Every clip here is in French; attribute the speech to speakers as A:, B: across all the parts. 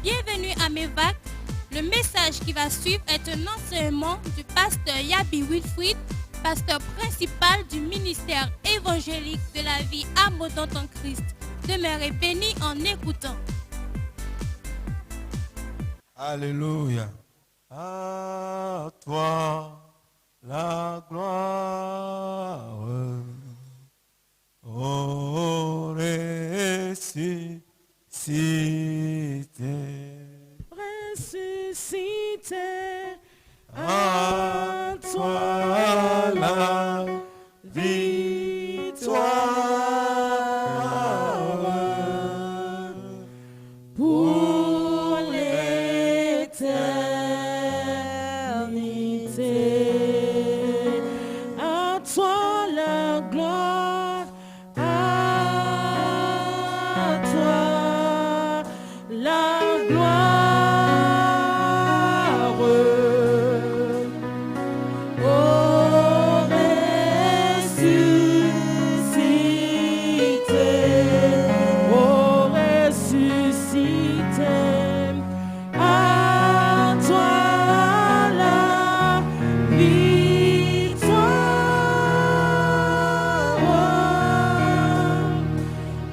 A: Bienvenue à Mévac. Le message qui va suivre est un enseignement du pasteur Yabi Wilfrid, pasteur principal du ministère évangélique de la vie abondante en Christ. Demeurez bénis en écoutant.
B: Alléluia. À toi la gloire. Ô ressuscité.
C: Ressuscité,
B: À toi la victoire.
C: pour l'éternité. À toi la gloire, à toi la gloire. Ô ressuscité, à toi la victoire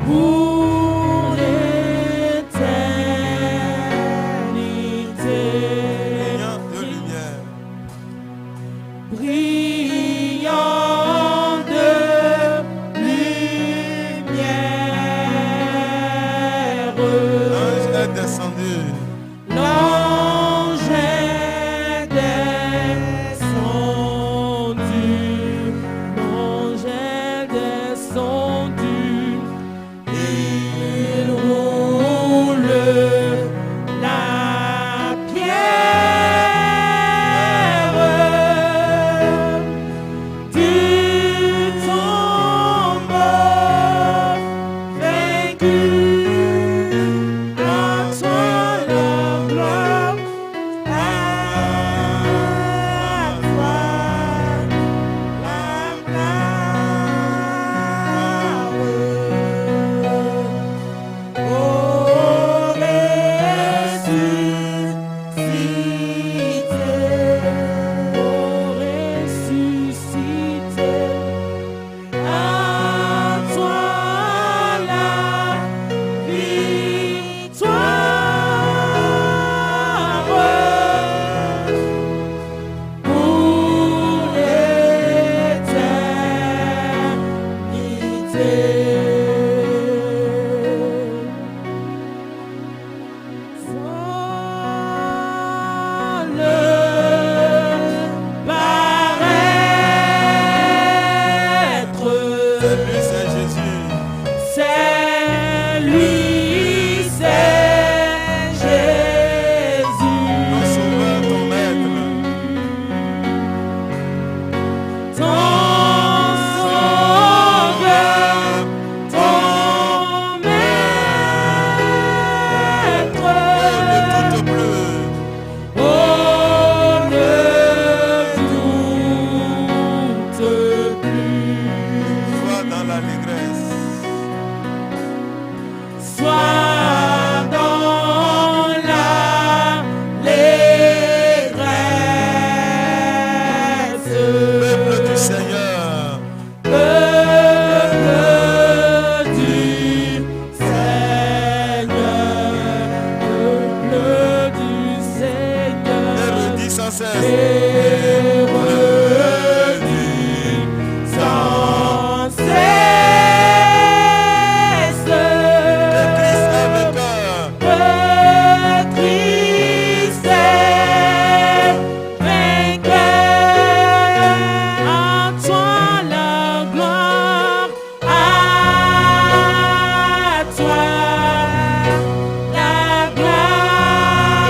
C: pour l'éternité.
B: Ayant de lumière.
C: Brillant de lumière,
B: L'ange est descendu.
C: l'ange est descendu, l'ange est descendu, il roule la pierre du tombeau vaincu. À toi la gloire, à toi la gloire. Ô ressuscité, à toi la victoire pour l'éternité. Vois le paraître.
B: C'est lui, c'est Jésus.
C: C'est lui, c'est Jésus.
B: Ton sauveur, ton maître.
C: Ton sauveur, ton maître.
B: Ne doute plus.
C: Oh, ne doute plus.
B: Sois dans l'allégresse.
C: Sois dans l'allégresse,
B: Peuple du Seigneur.
C: peuple du Seigneur, peuple du
B: Et
C: Seigneur,
B: redis sans cesse.
C: et redis sans cesse.
B: Le Christ est vainqueur.
C: Le Christ est vainqueur. À toi la gloire, à toi la gloire.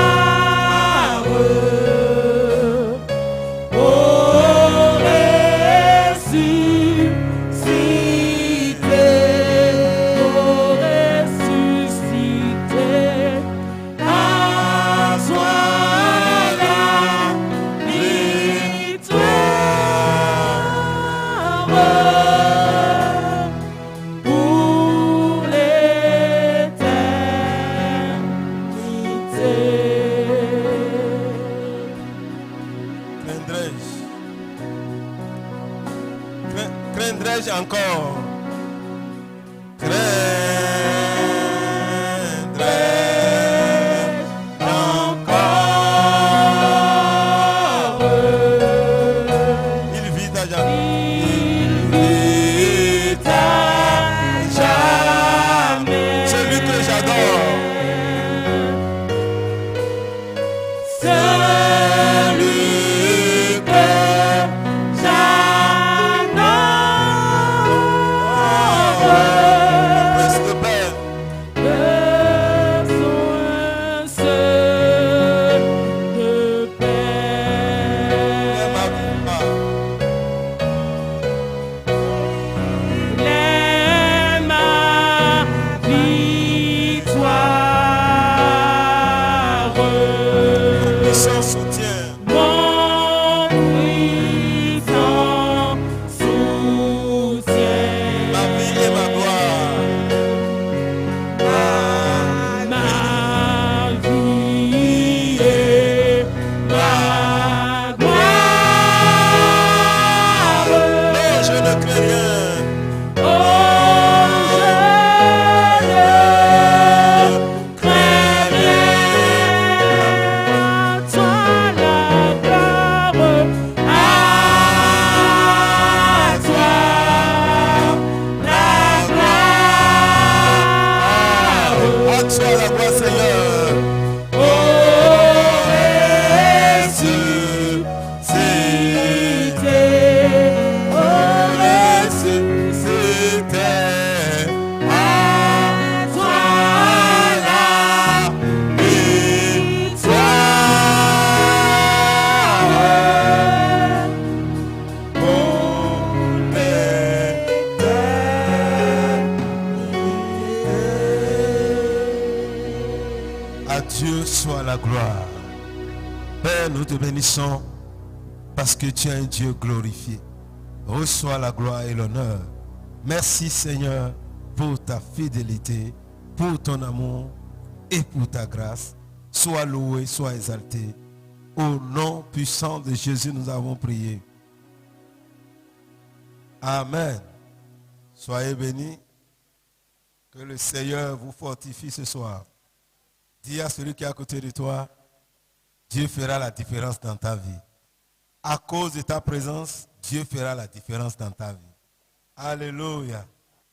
B: vais-je encore craindrai encore? Il vit à jamais. Celui que j'adore.
C: Celui que j'adore,
B: Prince de paix.
C: besoin seul de paix.
B: est ma victoire.
C: Il est ma victoire.
B: Puissant soutien.
C: Mon puissant soutien.
B: Ma vie et ma gloire.
C: Ma vie et ma gloire.
B: Non, je ne crains rien.
C: Oh, je ne crains rien. Toi la gloire, à toi la gloire.
B: À toi la gloire, Seigneur.
C: Oh, ressuscité, oh,
B: Ressuscité. À
C: toi la victoire.
B: mon éternité. À Dieu soit la gloire. Père, nous te bénissons parce que tu es un Dieu glorifié. Reçois la gloire et l'honneur. Merci Seigneur pour ta fidélité, pour ton amour et pour ta grâce. Sois loué, sois exalté. Au nom puissant de Jésus, nous avons prié. Amen. Soyez bénis. Que le Seigneur vous fortifie ce soir. Dis à celui qui est à côté de toi, Dieu fera la différence dans ta vie. À cause de ta présence, Dieu fera la différence dans ta vie. Alléluia.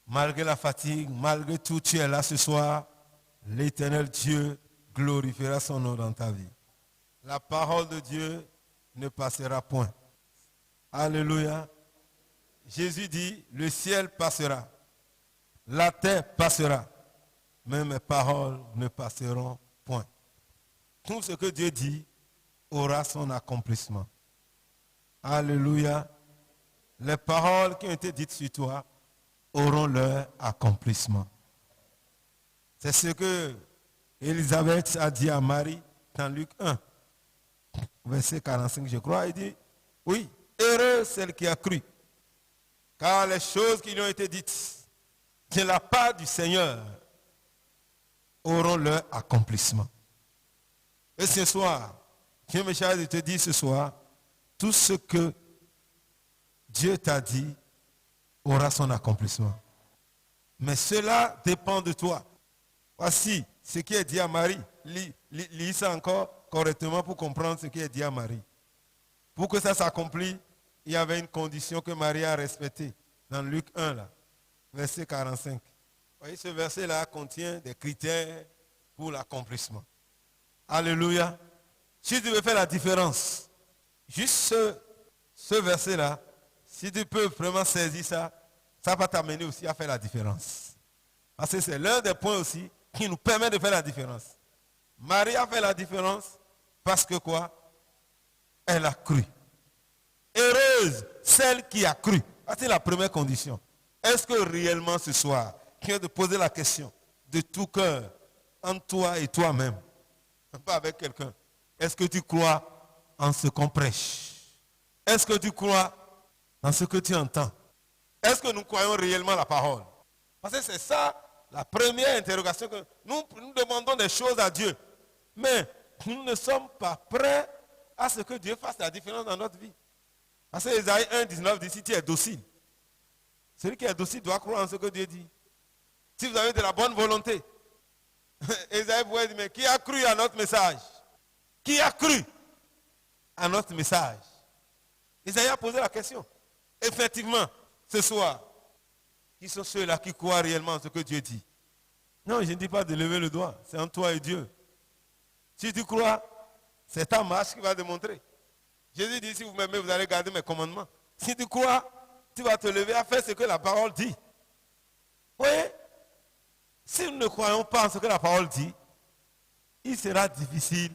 B: Malgré la fatigue, malgré tout, tu es là ce soir. L'Éternel Dieu glorifiera son nom dans ta vie. La parole de Dieu ne passera point. Alléluia. Jésus dit, le ciel passera, la terre passera, mais mes paroles ne passeront point. Tout ce que Dieu dit aura son accomplissement. Alléluia. Les paroles qui ont été dites sur toi auront leur accomplissement. C'est ce que Élisabeth a dit à Marie dans Luc 1, verset 45, je crois. Il dit, oui, heureuse celle qui a cru, car les choses qui lui ont été dites de la part du Seigneur auront leur accomplissement. Et ce soir, Dieu me charge de te dire ce soir, tout ce que Dieu t'a dit aura son accomplissement. Mais cela dépend de toi. Voici ce qui est dit à Marie. Lis ça encore correctement pour comprendre ce qui est dit à Marie. Pour que ça s'accomplisse, il y avait une condition que Marie a respectée dans Luc 1, là, verset 45. Vous voyez, ce verset-là contient des critères pour l'accomplissement. Alléluia. Si tu veux faire la différence, juste ce verset-là, si tu peux vraiment saisir ça, ça va t'amener aussi à faire la différence. Parce que c'est l'un des points aussi qui nous permet de faire la différence. Marie a fait la différence parce que quoi? Elle a cru. Heureuse celle qui a cru. C'est la première condition. Est-ce que réellement ce soir, tu viens de poser la question de tout cœur, entre toi et toi-même, pas avec quelqu'un, est-ce que tu crois en ce qu'on prêche? Est-ce que tu crois en ce que tu entends? Est-ce que nous croyons réellement la parole? Parce que c'est ça la première interrogation que nous demandons des choses à Dieu. Mais nous ne sommes pas prêts à ce que Dieu fasse la différence dans notre vie. Parce que Isaïe 1, 19 dit, si tu es docile, Celui qui est docile doit croire en ce que Dieu dit. Si vous avez de la bonne volonté, Esaïe pourrait dire, mais qui a cru à notre message? Qui a cru à notre message? Esaïe a posé la question. Effectivement, ce soir, qui sont ceux-là qui croient réellement en ce que Dieu dit? Non, je ne dis pas de lever le doigt. C'est entre toi et Dieu. Si tu crois, c'est ta marche qui va démontrer. Jésus dit, si vous m'aimez, vous allez garder mes commandements. Si tu crois, tu vas te lever à faire ce que la parole dit. Vous voyez? Si nous ne croyons pas en ce que la parole dit, il sera difficile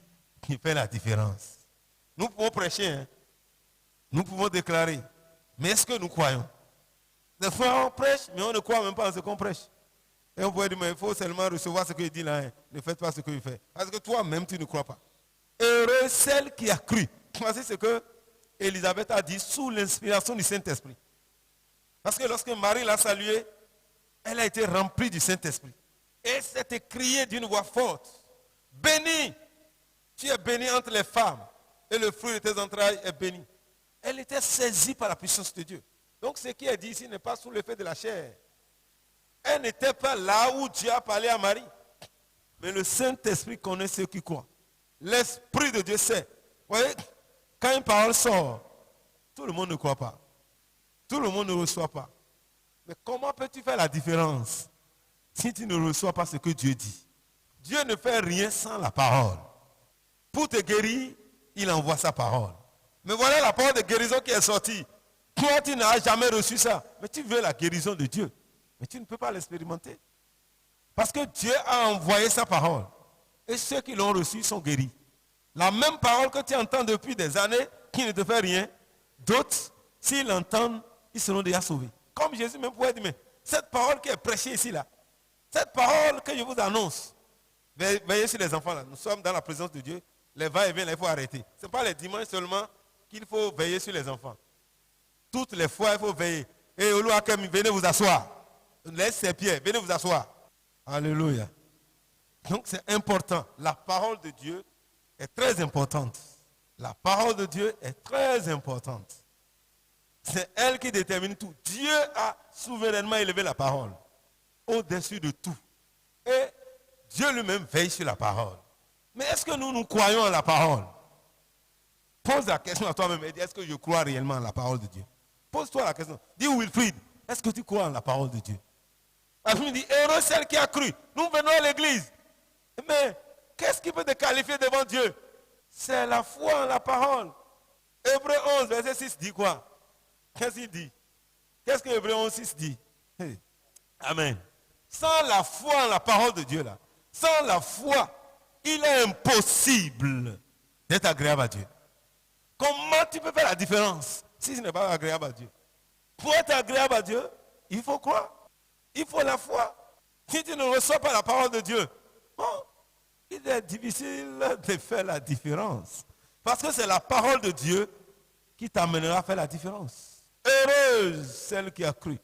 B: de faire la différence. Nous pouvons prêcher, hein? Nous pouvons déclarer. Mais est-ce que nous croyons? Des fois, on prêche, mais on ne croit même pas en ce qu'on prêche. Et on pourrait dire, mais il faut seulement recevoir ce qu'il dit là. Hein. Ne faites pas ce qu'il fait. Parce que toi-même, tu ne crois pas. Heureux celle qui a cru. Voici ce que Élisabeth a dit sous l'inspiration du Saint-Esprit. Parce que lorsque Marie l'a saluée, elle a été remplie du Saint-Esprit. Et s'est écriée d'une voix forte. Béni, tu es bénie entre les femmes. Et le fruit de tes entrailles est béni. Elle était saisie par la puissance de Dieu. Donc ce qui est dit ici n'est pas sous l'effet de la chair. Elle n'était pas là où Dieu a parlé à Marie. Mais le Saint-Esprit connaît ceux qui croient. L'Esprit de Dieu sait. Vous voyez, quand une parole sort, tout le monde ne croit pas. Tout le monde ne reçoit pas. Mais comment peux-tu faire la différence si tu ne reçois pas ce que Dieu dit? Dieu ne fait rien sans la parole. Pour te guérir, il envoie sa parole. Mais voilà la parole de guérison qui est sortie. Toi, tu n'as jamais reçu ça. Mais tu veux la guérison de Dieu. Mais tu ne peux pas l'expérimenter. Parce que Dieu a envoyé sa parole. Et ceux qui l'ont reçue sont guéris. La même parole que tu entends depuis des années, qui ne te fait rien, d'autres, s'ils l'entendent, ils seront déjà sauvés. Comme Jésus même pouvait dire, mais cette parole qui est prêchée ici, là, cette parole que je vous annonce, veillez sur les enfants là. Nous sommes dans la présence de Dieu. Les va-et-vient, il faut arrêter. Ce n'est pas les dimanches seulement qu'il faut veiller sur les enfants. Toutes les fois, il faut veiller. Et Oluwakem, venez vous asseoir. Laisse ses pieds, venez vous asseoir. Alléluia. Donc c'est important. La parole de Dieu est très importante. La parole de Dieu est très importante. C'est elle qui détermine tout. Dieu a souverainement élevé la parole au-dessus de tout. Et Dieu lui-même veille sur la parole. Mais est-ce que nous croyons en la parole? Pose la question à toi-même et dis, est-ce que je crois réellement en la parole de Dieu? Pose-toi la question. Dis Wilfried, est-ce que tu crois en la parole de Dieu? Parce qu'il me dit, heureux celle qui a cru. Nous venons à l'église. Mais qu'est-ce qui peut te qualifier devant Dieu? C'est la foi en la parole. Hébreux 11, verset 6 dit quoi? Qu'est-ce qu'il dit? Qu'est-ce que Hébreux 11, 6 dit? Hey. Amen. Sans la foi en la parole de Dieu, là, sans la foi, il est impossible d'être agréable à Dieu. Comment tu peux faire la différence si ce n'est pas agréable à Dieu? Pour être agréable à Dieu, il faut croire. Il faut la foi. Si tu ne reçois pas la parole de Dieu, bon, il est difficile de faire la différence. Parce que c'est la parole de Dieu qui t'amènera à faire la différence. Heureuse celle qui a cru.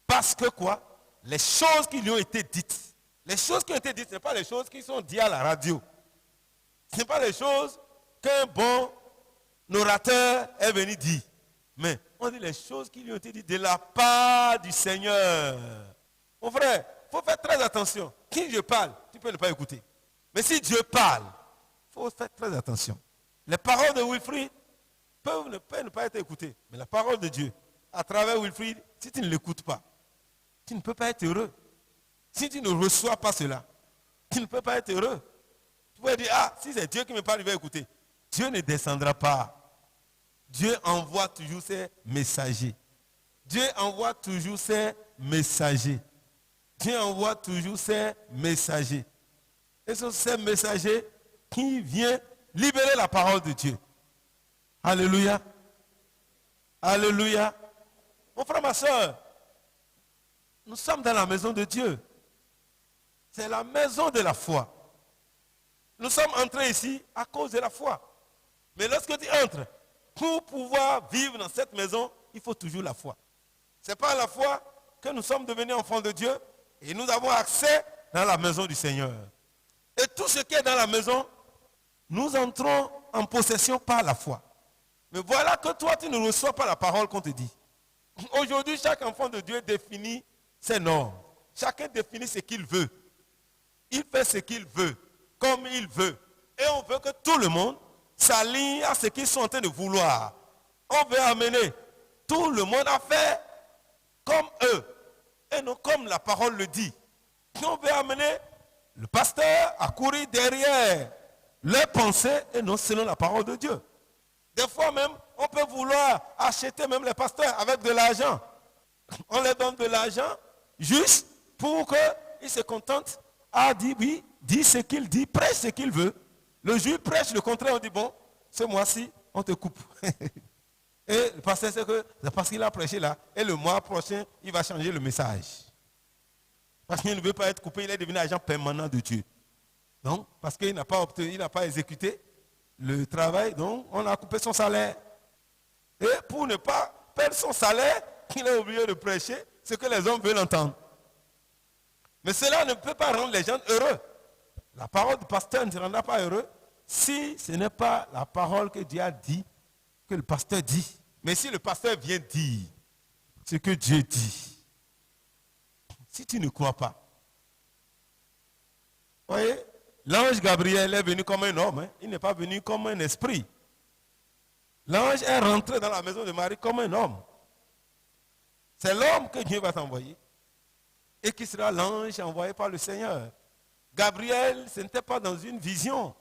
B: Parce que quoi? Les choses qui lui ont été dites. Les choses qui ont été dites, ce n'est pas les choses qui sont dites à la radio. Ce n'est pas les choses qu'un bon orateur est venu dire. Mais on dit les choses qui lui ont été dites de la part du Seigneur. Mon frère, il faut faire très attention. Qui je parle, tu peux ne pas écouter. Mais si Dieu parle, il faut faire très attention. Les paroles de Wilfried peuvent ne pas être écoutées. Mais la parole de Dieu, à travers Wilfried, si tu ne l'écoutes pas, tu ne peux pas être heureux. Si tu ne reçois pas cela, tu ne peux pas être heureux. Tu peux dire, ah, si c'est Dieu qui me parle, il va écouter. Dieu ne descendra pas. Dieu envoie toujours ses messagers. Dieu envoie toujours ses messagers. Dieu envoie toujours ses messagers. Et ce sont ces messagers qui viennent libérer la parole de Dieu. Alléluia. Alléluia. Mon frère, ma soeur, nous sommes dans la maison de Dieu. C'est la maison de la foi. Nous sommes entrés ici à cause de la foi. Mais lorsque tu entres, pour pouvoir vivre dans cette maison, il faut toujours la foi. C'est par la foi que nous sommes devenus enfants de Dieu et nous avons accès dans la maison du Seigneur. Et tout ce qui est dans la maison, nous entrons en possession par la foi. Mais voilà que toi, tu ne reçois pas la parole qu'on te dit. Aujourd'hui, chaque enfant de Dieu définit ses normes. Chacun définit ce qu'il veut. Il fait ce qu'il veut, comme il veut. Et on veut que tout le monde s'aligne à ce qu'ils sont en train de vouloir. On veut amener tout le monde à faire comme eux. Et non comme la parole le dit. On veut amener le pasteur à courir derrière leurs pensées et non selon la parole de Dieu. Des fois même, on peut vouloir acheter même les pasteurs avec de l'argent. On leur donne de l'argent juste pour qu'ils se contentent à dire oui, dit ce qu'il dit, prêche ce qu'il veut. Le juif prêche le contraire, on dit bon, ce mois-ci, on te coupe. Et le pasteur sait que c'est parce qu'il a prêché là, et le mois prochain, il va changer le message. Parce qu'il ne veut pas être coupé, il est devenu agent permanent de Dieu. Donc, parce qu'il n'a pas obtenu, il n'a pas exécuté le travail, donc on a coupé son salaire. Et pour ne pas perdre son salaire, il a oublié de prêcher ce que les hommes veulent entendre. Mais cela ne peut pas rendre les gens heureux. La parole du pasteur ne se rendra pas heureux si ce n'est pas la parole que Dieu a dit, que le pasteur dit. Mais si le pasteur vient dire ce que Dieu dit, si tu ne crois pas, vous voyez, l'ange Gabriel est venu comme un homme, hein? Il n'est pas venu comme un esprit. L'ange est rentré dans la maison de Marie comme un homme. C'est l'homme que Dieu va t'envoyer et qui sera l'ange envoyé par le Seigneur. Gabriel, ce n'était pas dans une vision.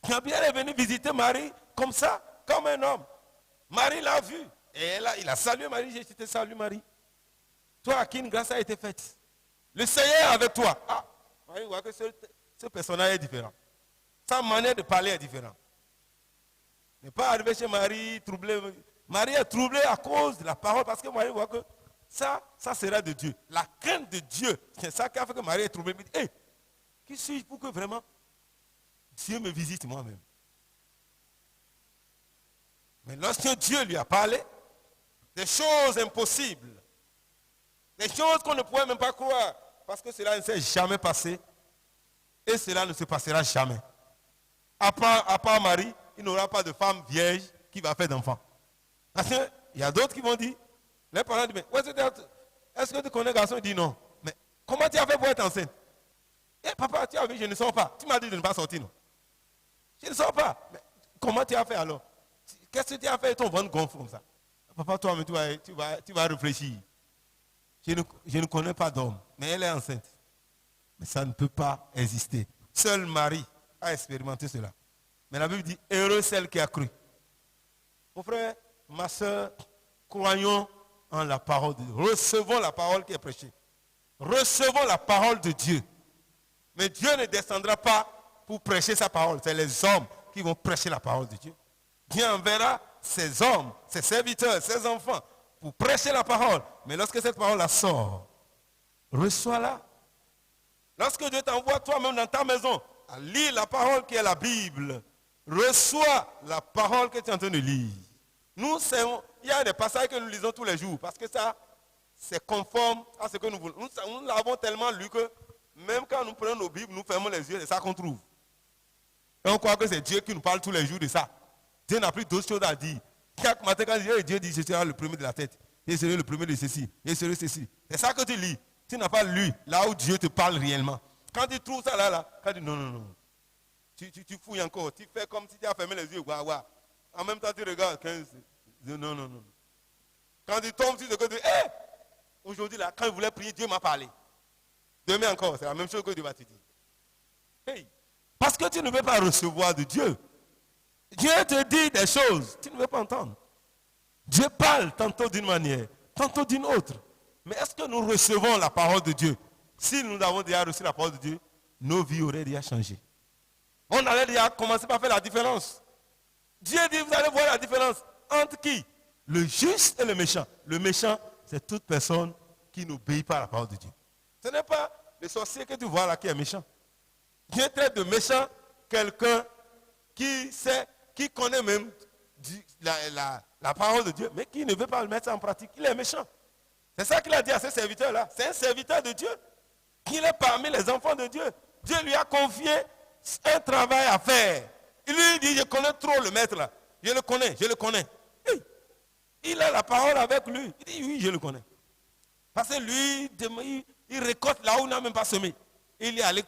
B: Gabriel est venu visiter Marie comme ça, comme un homme. Marie l'a vu et il a salué Marie. Je te salue Marie. Toi à qui une grâce a été faite. Le Seigneur est avec toi. Ah, Marie voit que ce personnage est différent. Sa manière de parler est différente. n'est pas arrivé chez Marie troublée. Marie est troublée à cause de la parole, parce que Marie voit que ça sera de Dieu. La crainte de Dieu, c'est ça qui a fait que Marie est troublée. Elle dit, hey, qui suis-je pour que vraiment Dieu me visite moi-même? Mais lorsque Dieu lui a parlé, des choses impossibles, des choses qu'on ne pouvait même pas croire, parce que cela ne s'est jamais passé, et cela ne se passera jamais. À part Marie, il n'y aura pas de femme vierge qui va faire d'enfant. Parce qu'il y a d'autres qui vont dire, les parents disent, mais est-ce que tu connais garçon? Il dit non. Mais comment tu as fait pour être enceinte? Eh, papa, tu as vu, je ne sors pas. Tu m'as dit de ne pas sortir, non? Je ne sors pas. Mais comment tu as fait alors? Qu'est-ce que tu as fait? Ton ventre gonfle comme ça. Papa, toi, tu vas réfléchir. Je ne connais pas d'homme, mais elle est enceinte. Mais ça ne peut pas exister. Seule Marie a expérimenté cela. Mais la Bible dit, heureuse celle qui a cru. Mon frère, ma soeur, croyons en la parole de Dieu. Recevons la parole qui est prêchée. Recevons la parole de Dieu. Mais Dieu ne descendra pas pour prêcher sa parole. C'est les hommes qui vont prêcher la parole de Dieu. Dieu enverra ses hommes, ses serviteurs, ses enfants pour prêcher la parole. Mais lorsque cette parole-là sort, reçois-la. Lorsque Dieu t'envoie toi-même dans ta maison à lire la parole qui est la Bible, reçois la parole que tu es en train de lire. Il y a des passages que nous lisons tous les jours parce que ça, c'est conforme à ce que nous voulons. Nous l'avons tellement lu que même quand nous prenons nos Bibles, nous fermons les yeux et c'est ça qu'on trouve. Et on croit que c'est Dieu qui nous parle tous les jours de ça. Dieu n'a plus d'autres choses à dire. Chaque matin, quand Dieu dit, je serai le premier de la tête, je serai le premier de ceci, je serai ceci. C'est ça que tu lis. Tu n'as pas lu là où Dieu te parle réellement. Quand tu trouves ça là, quand tu dis non. Tu fouilles encore. Tu fais comme si tu as fermé les yeux. En même temps, tu regardes. Non. Quand tu tombes sur ce que tu dis, aujourd'hui là, quand je voulais prier, Dieu m'a parlé. Demain encore, c'est la même chose que Dieu va te dire. Hey, parce que tu ne veux pas recevoir de Dieu. Dieu te dit des choses, tu ne veux pas entendre. Dieu parle tantôt d'une manière, tantôt d'une autre. Mais est-ce que nous recevons la parole de Dieu? Si nous avons déjà reçu la parole de Dieu, nos vies auraient déjà changé. On allait déjà commencer par faire la différence. Dieu dit, vous allez voir la différence entre qui? Le juste et le méchant. Le méchant, c'est toute personne qui n'obéit pas à la parole de Dieu. Ce n'est pas le sorcier que tu vois là qui est méchant. Dieu traite de méchant quelqu'un qui connaît même la parole de Dieu, mais qui ne veut pas le mettre en pratique. Il est méchant. C'est ça qu'il a dit à ses serviteurs-là. C'est un serviteur de Dieu. Il est parmi les enfants de Dieu. Dieu lui a confié un travail à faire. Il lui dit, je connais trop le maître là. Je le connais. Hey. Il a la parole avec lui. Il dit oui, je le connais. Parce que lui, il récolte là où il n'a même pas semé. Il est allé,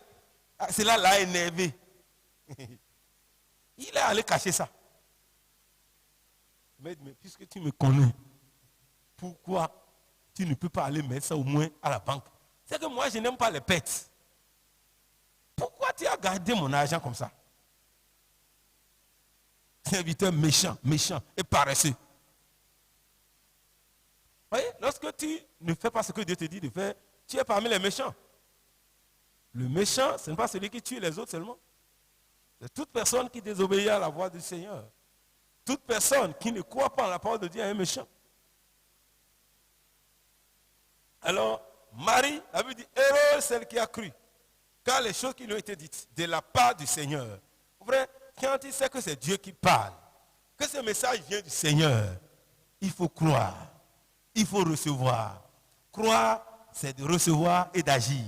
B: cela l'a énervé. Il est allé cacher ça. Mais puisque tu me connais, pourquoi tu ne peux pas aller mettre ça au moins à la banque? C'est que moi, je n'aime pas les bêtes. Pourquoi tu as gardé mon argent comme ça? Serviteur méchant, méchant et paresseux. Vous voyez, lorsque tu ne fais pas ce que Dieu te dit de faire, tu es parmi les méchants. Le méchant, ce n'est pas celui qui tue les autres seulement. C'est toute personne qui désobéit à la voix du Seigneur. Toute personne qui ne croit pas en la parole de Dieu est un méchant. Alors, Marie, la Bible dit, heureuse celle qui a cru. Car les choses qui lui ont été dites de la part du Seigneur. Vrai, quand il sait que c'est Dieu qui parle, que ce message vient du Seigneur, il faut croire. Il faut recevoir. Croire, c'est de recevoir et d'agir.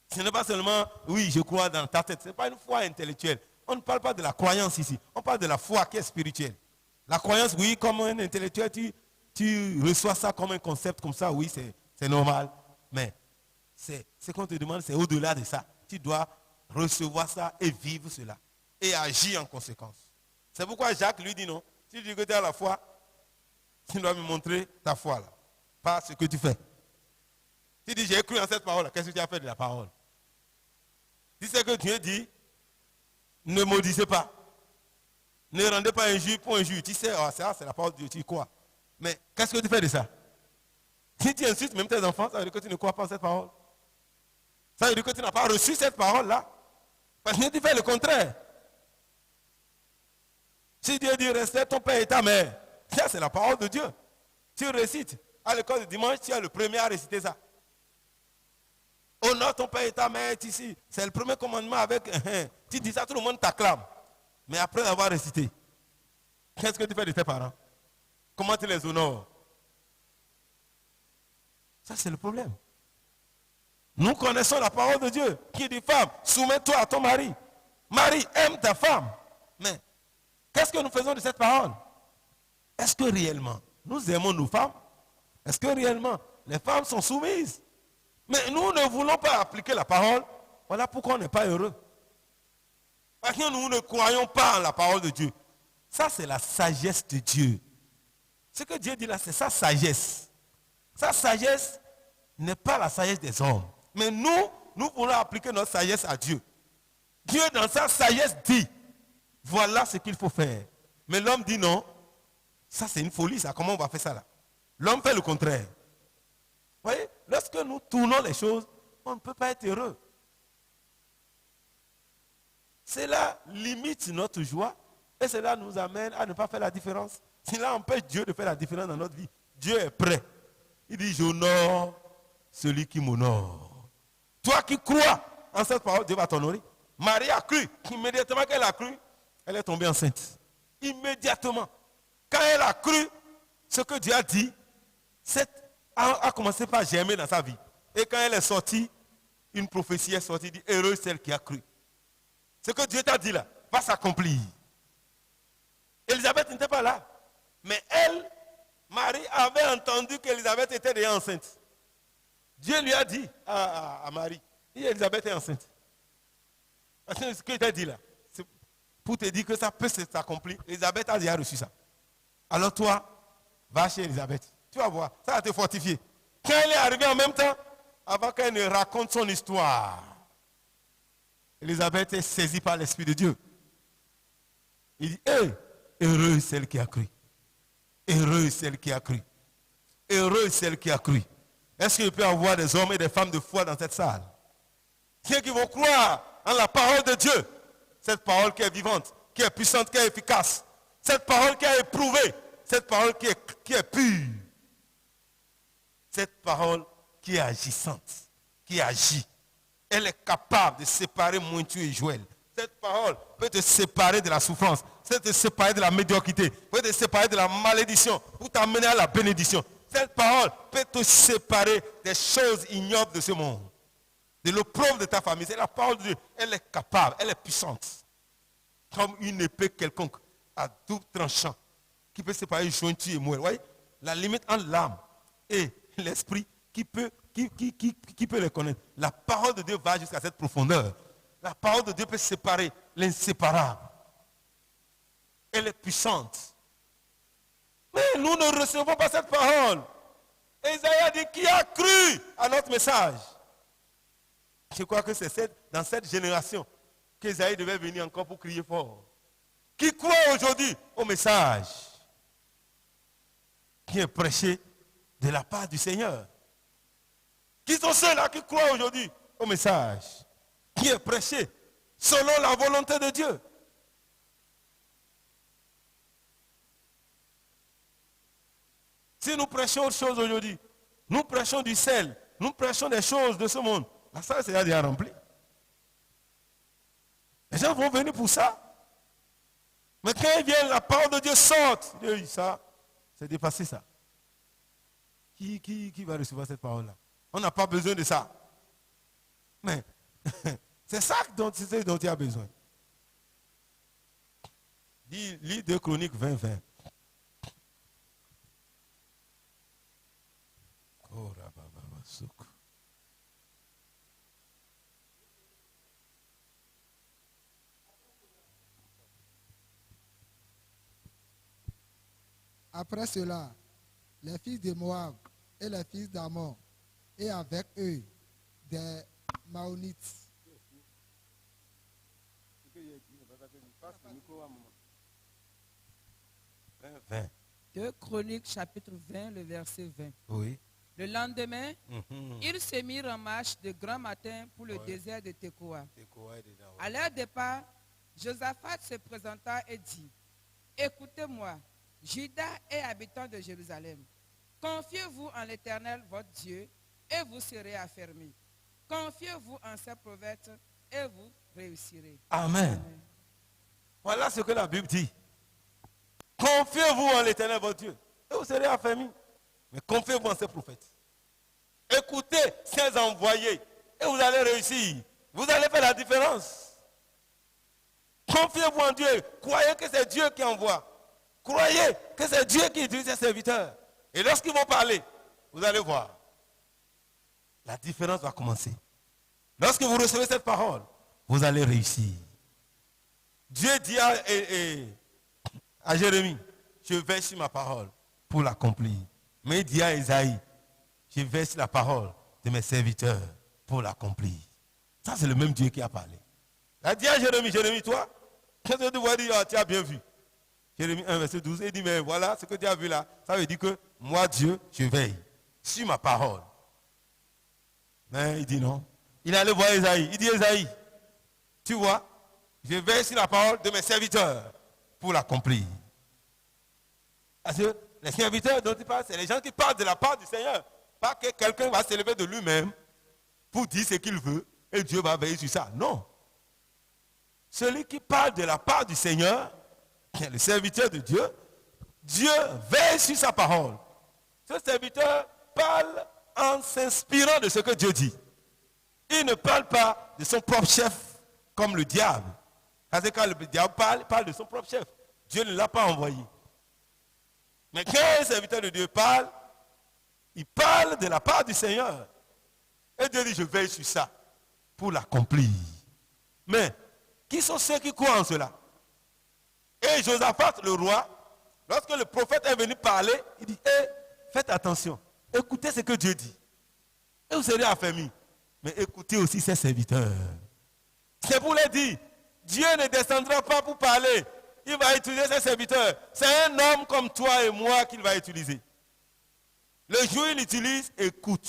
B: Ce n'est pas seulement, oui, je crois dans ta tête. Ce n'est pas une foi intellectuelle. On ne parle pas de la croyance ici. On parle de la foi qui est spirituelle. La croyance, oui, comme un intellectuel, tu reçois ça comme un concept comme ça, oui, c'est normal. Mais ce qu'on te demande, c'est au-delà de ça. Tu dois recevoir ça et vivre cela. Et agir en conséquence. C'est pourquoi Jacques lui dit non. Si tu dis que tu as la foi, tu dois me montrer ta foi là. Pas ce que tu fais. Tu dis j'ai cru en cette parole, qu'est-ce que tu as fait de la parole? Si c'est que Dieu dit, ne maudissez pas. Ne rendez pas injure pour injure. Tu sais, oh, ça c'est la parole de Dieu, tu crois. Mais qu'est-ce que tu fais de ça? Si tu insultes même tes enfants, ça veut dire que tu ne crois pas en cette parole. Ça veut dire que tu n'as pas reçu cette parole-là. Parce que tu fais le contraire. Si Dieu dit respecte ton père et ta mère, ça c'est la parole de Dieu. Tu récites. À l'école de dimanche, tu es le premier à réciter ça. Honore ton père et ta mère ici. C'est le premier commandement avec. Tu dis ça, tout le monde t'acclame. Mais après avoir récité, qu'est-ce que tu fais de tes parents? Comment tu les honores? Ça, c'est le problème. Nous connaissons la parole de Dieu qui dit femme, soumets-toi à ton mari. Mari, aime ta femme. Mais qu'est-ce que nous faisons de cette parole? Est-ce que réellement nous aimons nos femmes? Est-ce que réellement les femmes sont soumises? Mais nous ne voulons pas appliquer la parole. Voilà pourquoi on n'est pas heureux. Parce que nous ne croyons pas en la parole de Dieu. Ça, c'est la sagesse de Dieu. Ce que Dieu dit là, c'est sa sagesse. Sa sagesse n'est pas la sagesse des hommes. Mais nous voulons appliquer notre sagesse à Dieu. Dieu, dans sa sagesse, dit, voilà ce qu'il faut faire. Mais l'homme dit non. Ça, c'est une folie, ça. Comment on va faire ça là? L'homme fait le contraire. Vous voyez, lorsque nous tournons les choses, on ne peut pas être heureux. Cela limite notre joie et cela nous amène à ne pas faire la différence. Cela empêche Dieu de faire la différence dans notre vie. Dieu est prêt. Il dit, j'honore celui qui m'honore. Toi qui crois en cette parole, Dieu va t'honorer. Marie a cru. Immédiatement qu'elle a cru, elle est tombée enceinte. Immédiatement. Quand elle a cru ce que Dieu a dit, a commencé par germer dans sa vie. Et quand elle est sortie, une prophétie est sortie, dit, heureuse celle qui a cru. Ce que Dieu t'a dit là, va s'accomplir. Élisabeth n'était pas là. Mais elle, Marie, avait entendu qu'Élisabeth était déjà enceinte. Dieu lui a dit à Marie, Élisabeth est enceinte. Parce que ce qu'il t'a dit là, c'est pour te dire que ça peut s'accomplir. Élisabeth a déjà reçu ça. Alors toi, va chez Élisabeth. Tu vas voir, ça va te fortifier. Quand elle est arrivée en même temps, avant qu'elle ne raconte son histoire, Élisabeth est saisie par l'Esprit de Dieu. Il dit, heureuse celle qui a cru. Heureuse celle qui a cru. Heureuse celle qui a cru. Est-ce qu'il peut y avoir des hommes et des femmes de foi dans cette salle? Ceux qui vont croire en la parole de Dieu. Cette parole qui est vivante, qui est puissante, qui est efficace. Cette parole qui est éprouvée. Cette parole qui est pure. Cette parole qui est agissante, qui agit. Elle est capable de séparer Mointu et Joël. Cette parole peut te séparer de la souffrance, peut te séparer de la médiocrité, peut te séparer de la malédiction, pour t'amener à la bénédiction. Cette parole peut te séparer des choses ignobles de ce monde, de l'opprobre de ta famille. C'est la parole de Dieu. Elle est capable, elle est puissante. Comme une épée quelconque à double tranchant. qui peut séparer jointure et moelle. Vous voyez, la limite entre l'âme et l'esprit qui peut les connaître. La parole de Dieu va jusqu'à cette profondeur. La parole de Dieu peut séparer l'inséparable. Elle est puissante. Mais nous ne recevons pas cette parole. Isaïe a dit, qui a cru à notre message? Je crois que c'est dans cette génération qu'Isaïe devait venir encore pour crier fort. Qui croit aujourd'hui au message qui est prêché de la part du Seigneur? Qui sont ceux-là qui croient aujourd'hui au message qui est prêché selon la volonté de Dieu? Si nous prêchons autre chose aujourd'hui, nous prêchons du sel, nous prêchons des choses de ce monde, la salle sera déjà remplie. Les gens vont venir pour ça. Mais quand ils viennent, la parole de Dieu sort. Ça, c'est dépassé ça. Qui va recevoir cette parole-là? On n'a pas besoin de ça. Mais c'est ça dont il y a besoin. Lis 2 Chroniques 20.
D: Après cela, les fils de Moab et les fils d'Ammon, et avec eux des Maonites.
E: 2 Chroniques chapitre 20, le verset 20.
B: Oui.
E: Le lendemain, ils se mirent en marche de grand matin pour le désert de Tekoa. À leur départ, Josaphat se présenta et dit, écoutez-moi, Juda et habitants de Jérusalem, confiez-vous en l'Éternel votre Dieu et vous serez affermis. Confiez-vous en ses prophètes et vous réussirez.
B: Amen. Voilà ce que la Bible dit. Confiez-vous en l'Éternel votre Dieu et vous serez affermis. Mais confiez-vous en ses prophètes. Écoutez ses envoyés et vous allez réussir. Vous allez faire la différence. Confiez-vous en Dieu. Croyez que c'est Dieu qui envoie. Croyez que c'est Dieu qui utilise ses serviteurs. Et lorsqu'ils vont parler, vous allez voir. La différence va commencer. Lorsque vous recevez cette parole, vous allez réussir. Dieu dit à Jérémie, je vais sur ma parole pour l'accomplir. Mais il dit à Isaïe, je vais sur la parole de mes serviteurs pour l'accomplir. Ça, c'est le même Dieu qui a parlé. Il a dit à Jérémie, Jérémie, toi, quand tu vas dire, tu as bien vu. Jérémie 1, verset 12, il dit, mais voilà ce que tu as vu là. Ça veut dire que moi, Dieu, je veille sur ma parole. Mais il dit non. Il allait voir Isaïe. Il dit, Isaïe, tu vois, je veille sur la parole de mes serviteurs pour l'accomplir. Parce que les serviteurs dont il parle, c'est les gens qui parlent de la part du Seigneur. Pas que quelqu'un va s'élever de lui-même pour dire ce qu'il veut et Dieu va veiller sur ça. Non. Celui qui parle de la part du Seigneur, qui est le serviteur de Dieu, Dieu veille sur sa parole. Ce serviteur parle en s'inspirant de ce que Dieu dit. Il ne parle pas de son propre chef comme le diable. Parce que quand le diable parle, il parle de son propre chef. Dieu ne l'a pas envoyé. Mais quand un serviteur de Dieu parle, il parle de la part du Seigneur. Et Dieu dit, je veille sur ça pour l'accomplir. Mais, qui sont ceux qui croient en cela? Et Josaphat, le roi, lorsque le prophète est venu parler, il dit, faites attention, écoutez ce que Dieu dit. Et vous serez affermis. Mais écoutez aussi ses serviteurs. C'est pour les dire, Dieu ne descendra pas pour parler. Il va utiliser ses serviteurs. C'est un homme comme toi et moi qu'il va utiliser. Le jour où il utilise, écoute.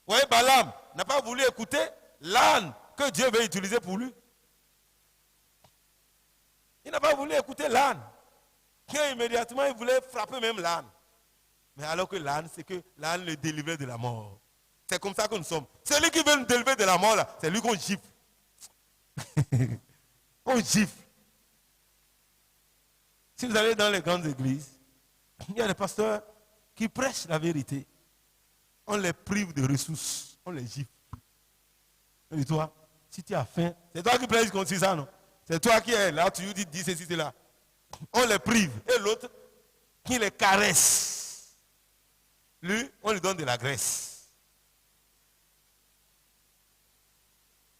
B: Vous voyez, Balaam n'a pas voulu écouter l'âne que Dieu veut utiliser pour lui. Il n'a pas voulu écouter l'âne. Immédiatement, il voulait frapper même l'âne. Mais alors que l'âne, c'est que l'âne le délivrait de la mort. C'est comme ça que nous sommes. Celui qui veut nous délivrer de la mort, là, c'est lui qu'on gifle. On gifle. Si vous allez dans les grandes églises, il y a des pasteurs qui prêchent la vérité. On les prive de ressources. On les gifle. Et toi, si tu as faim, c'est toi qui prêches contre ça, non? C'est toi qui es là, tu lui dis ceci, cela. on les prive. Et l'autre qui les caresse. Lui, on lui donne de la graisse.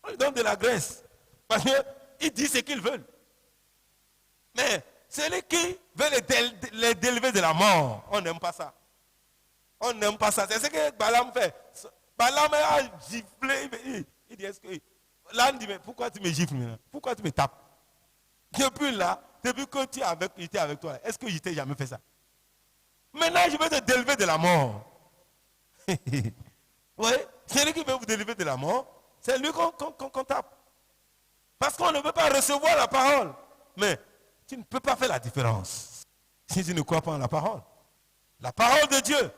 B: On lui donne de la graisse. Parce qu'il dit ce qu'ils veulent. Mais celui qui veut les délever de la mort, on n'aime pas ça. On n'aime pas ça. C'est ce que Balaam fait. Balaam a giflé. Il dit, est-ce que... Là, on dit, mais pourquoi tu me gifles maintenant? Pourquoi tu me tapes? Depuis là, depuis que tu étais avec toi, est-ce que je t'ai jamais fait ça? Maintenant, je vais te délever de la mort. Oui, celui qui veut vous délever de la mort, c'est lui qu'on tape. Parce qu'on ne peut pas recevoir la parole. Mais tu ne peux pas faire la différence si tu ne crois pas en la parole. La parole de Dieu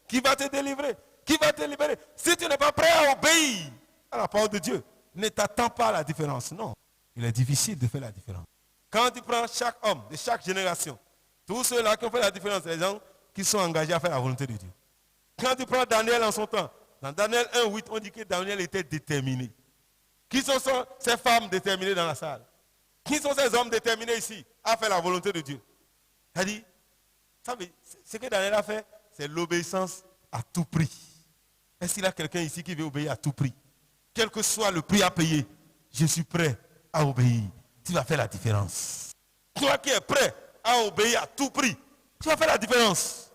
B: qui va te délivrer, qui va te libérer. Si tu n'es pas prêt à obéir à la parole de Dieu, ne t'attends pas à la différence. Non, il est difficile de faire la différence. Quand tu prends chaque homme de chaque génération, tous ceux-là qui ont fait la différence, c'est les gens qui sont engagés à faire la volonté de Dieu. Quand tu prends Daniel en son temps, dans Daniel 1:8, on dit que Daniel était déterminé. Qui sont ces femmes déterminées dans la salle? Qui sont ces hommes déterminés ici à faire la volonté de Dieu? C'est-à-dire, ce que Daniel a fait, c'est l'obéissance à tout prix. Est-ce qu'il y a quelqu'un ici qui veut obéir à tout prix? Quel que soit le prix à payer, je suis prêt à obéir. Tu vas faire la différence. Toi qui es prêt à obéir à tout prix, tu vas faire la différence.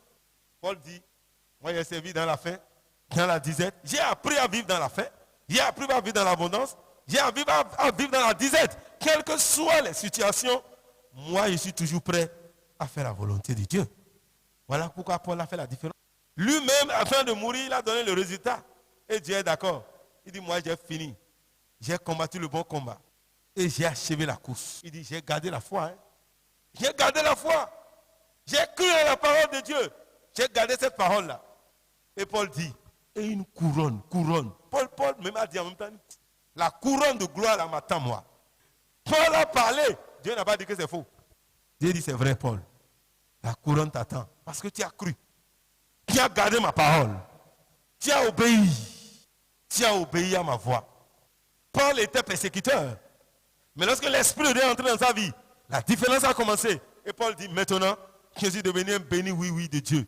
B: Paul dit, moi j'ai servi dans la faim, dans la disette. J'ai appris à vivre dans la faim. J'ai appris à vivre dans l'abondance. J'ai appris à vivre dans la disette. Quelles que soient les situations, moi je suis toujours prêt à faire la volonté de Dieu. Voilà pourquoi Paul a fait la différence. Lui-même, afin de mourir, il a donné le résultat. Et Dieu est d'accord. Il dit, moi j'ai fini. J'ai combattu le bon combat. Et j'ai achevé la course. Il dit, j'ai gardé la foi. Hein. J'ai gardé la foi. J'ai cru à la parole de Dieu. J'ai gardé cette parole-là. Et Paul dit, et une couronne. Paul même a dit en même temps, la couronne de gloire là m'attend moi. Paul a parlé. Dieu n'a pas dit que c'est faux. Dieu dit, c'est vrai Paul. La couronne t'attend. Parce que tu as cru. Tu as gardé ma parole. Tu as obéi. Tu as obéi à ma voix. Paul était persécuteur. Mais lorsque l'Esprit de Dieu est entré dans sa vie, la différence a commencé. Et Paul dit, maintenant, je suis devenu un béni oui de Dieu.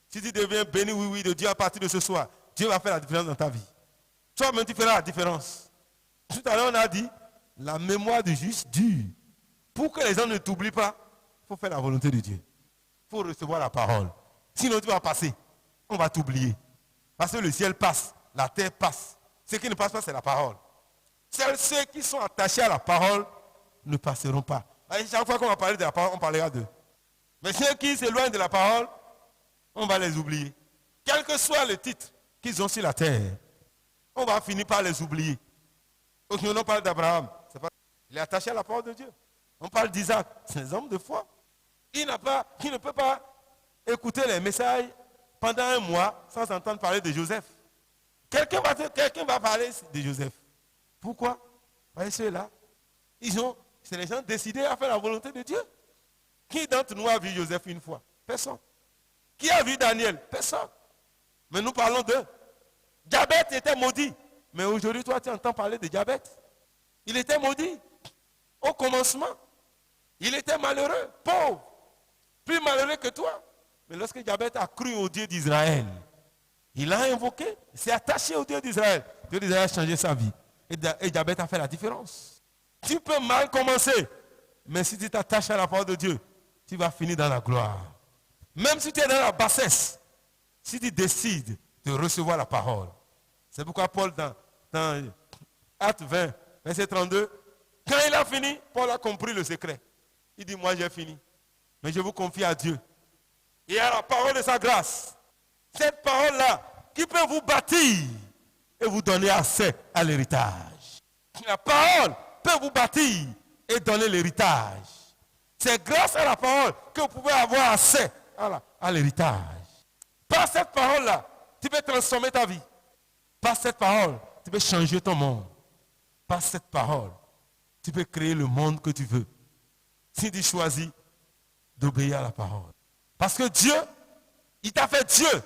B: Si tu deviens béni oui de Dieu à partir de ce soir, Dieu va faire la différence dans ta vie. Toi-même, tu feras la différence. Tout à l'heure, on a dit, la mémoire du juste dure. Pour que les gens ne t'oublient pas, il faut faire la volonté de Dieu. Il faut recevoir la parole. Sinon, tu vas passer. On va t'oublier. Parce que le ciel passe, la terre passe. Ce qui ne passe pas, c'est la parole. Ceux qui sont attachés à la parole ne passeront pas. Et chaque fois qu'on va parler de la parole, on parlera d'eux. Mais ceux qui s'éloignent de la parole, on va les oublier. Quel que soit le titre qu'ils ont sur la terre, on va finir par les oublier. Donc, on parle d'Abraham. Il est attaché à la parole de Dieu. On parle d'Isaac. C'est un homme de foi. Il ne peut pas écouter les messages pendant un mois sans entendre parler de Joseph. Quelqu'un va parler de Joseph. Pourquoi? Parce que ceux-là, c'est les gens décidés à faire la volonté de Dieu. Qui d'entre nous a vu Joseph une fois? Personne. Qui a vu Daniel? Personne. Mais nous parlons d'eux. Diabète était maudit. Mais aujourd'hui, toi, tu entends parler de diabète. Il était maudit. Au commencement. Il était malheureux, pauvre. Plus malheureux que toi. Mais lorsque diabète a cru au Dieu d'Israël, il a invoqué, il s'est attaché au Dieu d'Israël. Dieu d'Israël a changé sa vie. Et diabète a fait la différence. Tu peux mal commencer. Mais si tu t'attaches à la parole de Dieu, tu vas finir dans la gloire. Même si tu es dans la bassesse, si tu décides de recevoir la parole. C'est pourquoi Paul, dans Actes 20, verset 32, quand il a fini, Paul a compris le secret. Il dit, moi j'ai fini. Mais je vous confie à Dieu. Et à la parole de sa grâce. Cette parole-là, qui peut vous bâtir et vous donner accès à l'héritage. La parole peut vous bâtir et donner l'héritage. C'est grâce à la parole que vous pouvez avoir accès à l'héritage. Par cette parole-là, tu peux transformer ta vie. Par cette parole, tu peux changer ton monde. Par cette parole, tu peux créer le monde que tu veux. Si tu choisis d'obéir à la parole. Parce que Dieu, il t'a fait Dieu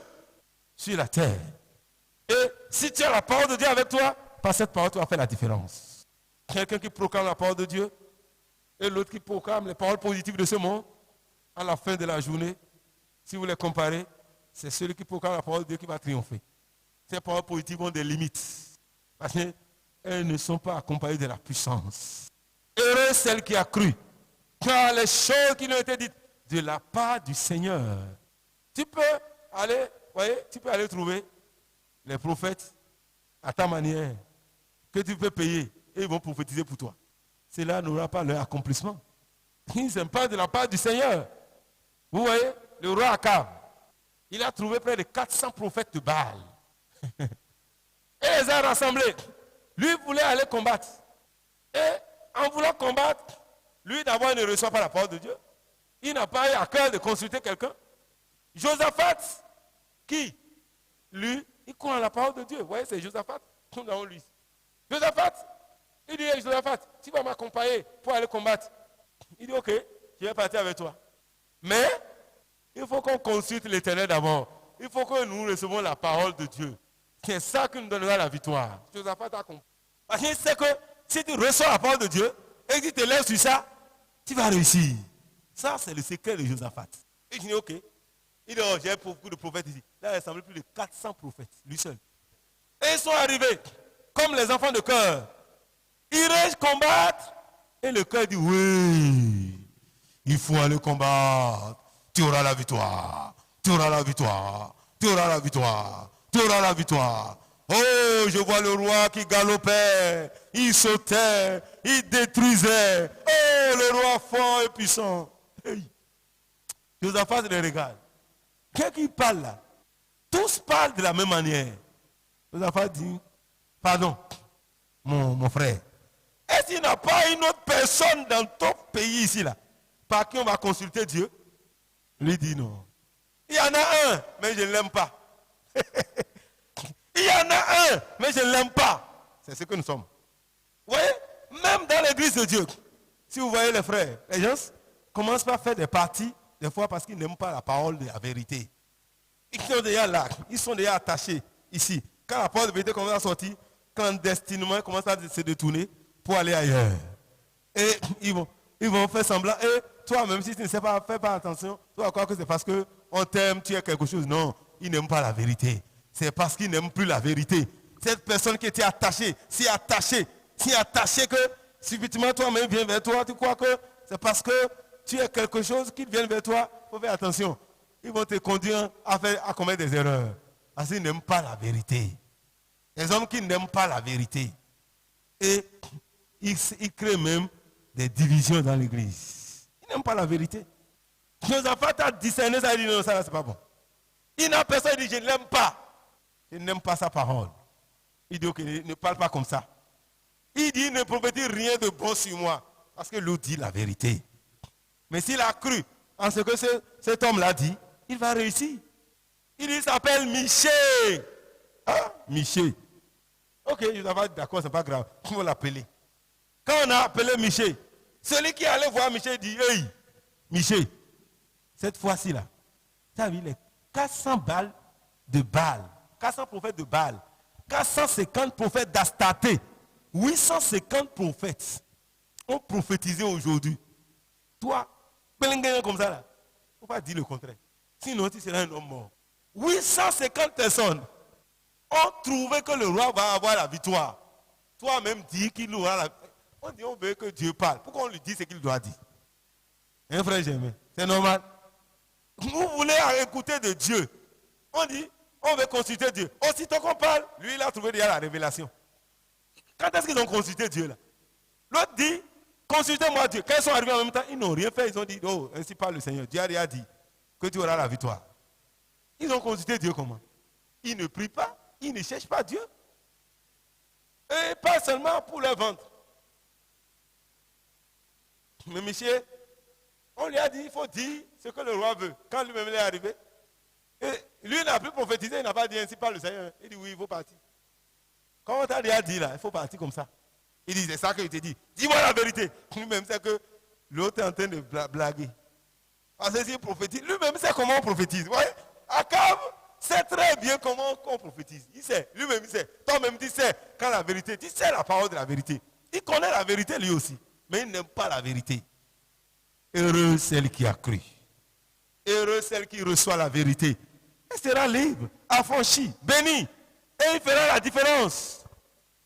B: sur la terre. Et si tu as la parole de Dieu avec toi, par cette parole, tu vas faire la différence. Quelqu'un qui proclame la parole de Dieu et l'autre qui proclame les paroles positives de ce monde, à la fin de la journée, si vous les comparez, c'est celui qui proclame la parole de Dieu qui va triompher. Ces paroles positives ont des limites. Parce qu'elles ne sont pas accompagnées de la puissance. Heureuse celle qui a cru. Car les choses qui lui ont été dites de la part du Seigneur. Tu peux aller trouver les prophètes à ta manière, que tu peux payer, et ils vont prophétiser pour toi. Cela n'aura pas leur accomplissement. Ils ne sont pas de la part du Seigneur. Vous voyez, le roi Akab, il a trouvé près de 400 prophètes de Baal. Et les a rassemblés. Lui voulait aller combattre. Et en voulant combattre, lui d'abord ne reçoit pas la parole de Dieu. Il n'a pas eu à cœur de consulter quelqu'un. Josaphat, qui, lui, il croit en la parole de Dieu. Vous voyez, c'est Josaphat, nous avons lu. Josaphat, il dit, Josaphat, tu vas m'accompagner pour aller combattre. Il dit, ok, je vais partir avec toi. Mais, il faut qu'on consulte l'Éternel d'abord. Il faut que nous recevons la parole de Dieu. C'est ça qui nous donnera la victoire. Josaphat a compris. Parce qu'il sait que si tu reçois la parole de Dieu et que tu te lèves sur ça, tu vas réussir. Ça, c'est le secret de Josaphat. Et il dit, ok. Il dit, oh, j'ai beaucoup de prophètes ici. Là, il a rassemblé plus de 400 prophètes, lui seul. Et ils sont arrivés, comme les enfants de cœur. Ils rêvent combattre. Et le cœur dit, oui, il faut aller combattre. Tu auras la victoire. Tu auras la victoire. Tu auras la victoire. Tu auras la victoire. Oh, je vois le roi qui galopait. Il sautait. Il détruisait. Oh, le roi fort et puissant. Hey. Josaphat les regarde. Qu'est-ce qui parle là? Tous parlent de la même manière. Josaphat dit, pardon, mon frère. Est-ce qu'il n'y a pas une autre personne dans ton pays ici là, par qui on va consulter Dieu? Lui dit non. Il y en a un, mais je ne l'aime pas. Il y en a un, mais je ne l'aime pas. C'est ce que nous sommes. Vous voyez, même dans l'église de Dieu, si vous voyez les frères, les gens commencent par faire des parties, des fois parce qu'ils n'aiment pas la parole de la vérité. Ils sont déjà là, ils sont déjà attachés ici. Quand la parole de vérité commence à sortir, clandestinement, ils commencent à se détourner pour aller ailleurs. Et ils vont faire semblant. Et toi, même si tu ne sais pas, fais pas attention, tu vas croire que c'est parce qu'on t'aime, tu es quelque chose. Non, ils n'aiment pas la vérité. C'est parce qu'ils n'aiment plus la vérité. Cette personne qui était attachée, si attachée que subitement toi-même vient vers toi, tu crois que c'est parce que tu es quelque chose qu'ils viennent vers toi. Il faut faire attention. Ils vont te conduire à commettre des erreurs. Parce qu'ils n'aiment pas la vérité. Les hommes qui n'aiment pas la vérité. Et ils créent même des divisions dans l'église. Ils n'aiment pas la vérité. Josaphat a discerné ça, il dit non, ça c'est pas bon. Il n'a personne, il dit je ne l'aime pas. Je n'aime pas sa parole. Il dit ok, ne parle pas comme ça. Il dit ne prophétise rien de bon sur moi. Parce que l'autre dit la vérité. Mais s'il a cru en ce que cet homme l'a dit, il va réussir. Il dit, il s'appelle Michée. Ah, Michée. Ok, je vais d'accord, c'est pas grave. On va l'appeler. Quand on a appelé Michée, celui qui allait voir Michée dit, hey, Michée, cette fois-ci là, tu as vu les 400 balles de Baal, 400 prophètes de Baal, 450 prophètes d'Astarté, 850 prophètes ont prophétisé aujourd'hui. Toi, comme ça là, il ne faut pas dire le contraire. Sinon, tu seras un homme mort. 850 personnes ont trouvé que le roi va avoir la victoire. Toi-même dis qu'il aura la victoire. On dit on veut que Dieu parle. Pourquoi on lui dit ce qu'il doit dire? Hein, frère Germain? C'est normal. Vous voulez écouter de Dieu. On dit, on veut consulter Dieu. Aussitôt qu'on parle, lui il a trouvé déjà la révélation. Quand est-ce qu'ils ont consulté Dieu là? L'autre dit, consultez-moi Dieu. Quand ils sont arrivés en même temps, ils n'ont rien fait. Ils ont dit, oh, ainsi parle le Seigneur. Dieu a dit que tu auras la victoire. Ils ont consulté Dieu comment? Ils ne prient pas, ils ne cherchent pas Dieu. Et pas seulement pour leur ventre. Mais monsieur, on lui a dit, il faut dire ce que le roi veut. Quand lui-même est arrivé, et lui n'a plus prophétisé, il n'a pas dit ainsi par le Seigneur. Il dit oui, il faut partir. Quand on t'a déjà dit là, il faut partir comme ça. Il dit, c'est ça que je te dis. Dis-moi la vérité. Lui-même sait que l'autre est en train de blaguer. Parce que s'il prophétise, lui-même sait comment on prophétise. Vous voyez, Akab sait très bien comment on prophétise. Il sait, lui-même il sait. Toi-même tu sais quand la vérité, tu sais la parole de la vérité. Il connaît la vérité lui aussi. Mais il n'aime pas la vérité. Heureuse celle qui a cru. Heureuse celle qui reçoit la vérité. Elle sera libre, affranchie, bénie. Et il fera la différence.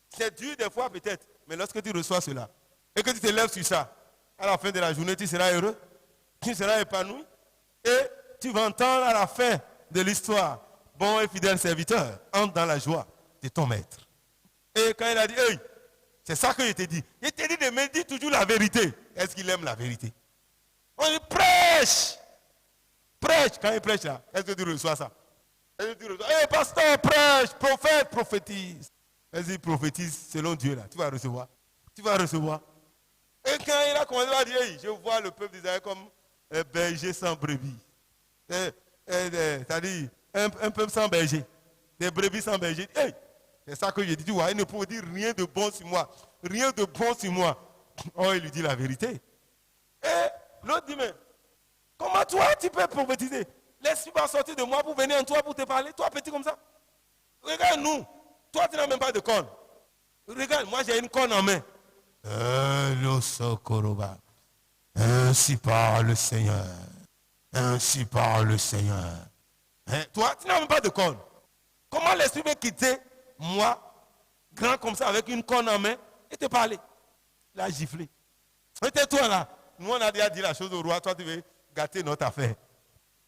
B: C'est dur des fois peut-être, mais lorsque tu reçois cela, et que tu te lèves sur ça, à la fin de la journée, tu seras heureux, tu seras épanoui, et tu vas entendre à la fin de l'histoire, bon et fidèle serviteur, entre dans la joie de ton maître. Et quand il a dit, hey, c'est ça que je t'ai dit. Je t'ai dit de me dire toujours la vérité. Est-ce qu'il aime la vérité? On dit prêche. Prêche. Quand il prêche là, est-ce que tu reçois ça? Est-ce que tu reçois? Hey, pasteur, prêche, prophète, prophétise. Vas-y, prophétise selon Dieu là. Tu vas recevoir. Tu vas recevoir. Et quand il a commencé à dire, hey, je vois le peuple d'Israël comme un berger sans brebis. C'est-à-dire un peuple sans berger. Des brebis sans berger. Hey, c'est ça que je dis. Tu vois, il ne peut dire rien de bon sur moi. Rien de bon sur moi. Oh, il lui dit la vérité. Et l'autre dit, mais comment toi tu peux prophétiser? L'esprit va sortir de moi pour venir en toi pour te parler. Toi, petit comme ça. Regarde nous. Toi, tu n'as même pas de corne. Regarde, moi j'ai une corne en main. Ainsi parle le Seigneur. Ainsi parle le Seigneur. Hein? Toi, tu n'as même pas de corne. Comment l'esprit peut quitter moi, grand comme ça, avec une corne en main, et te parler? Il a giflé. Et toi là, nous on a déjà dit la chose au roi, toi tu veux gâter notre affaire.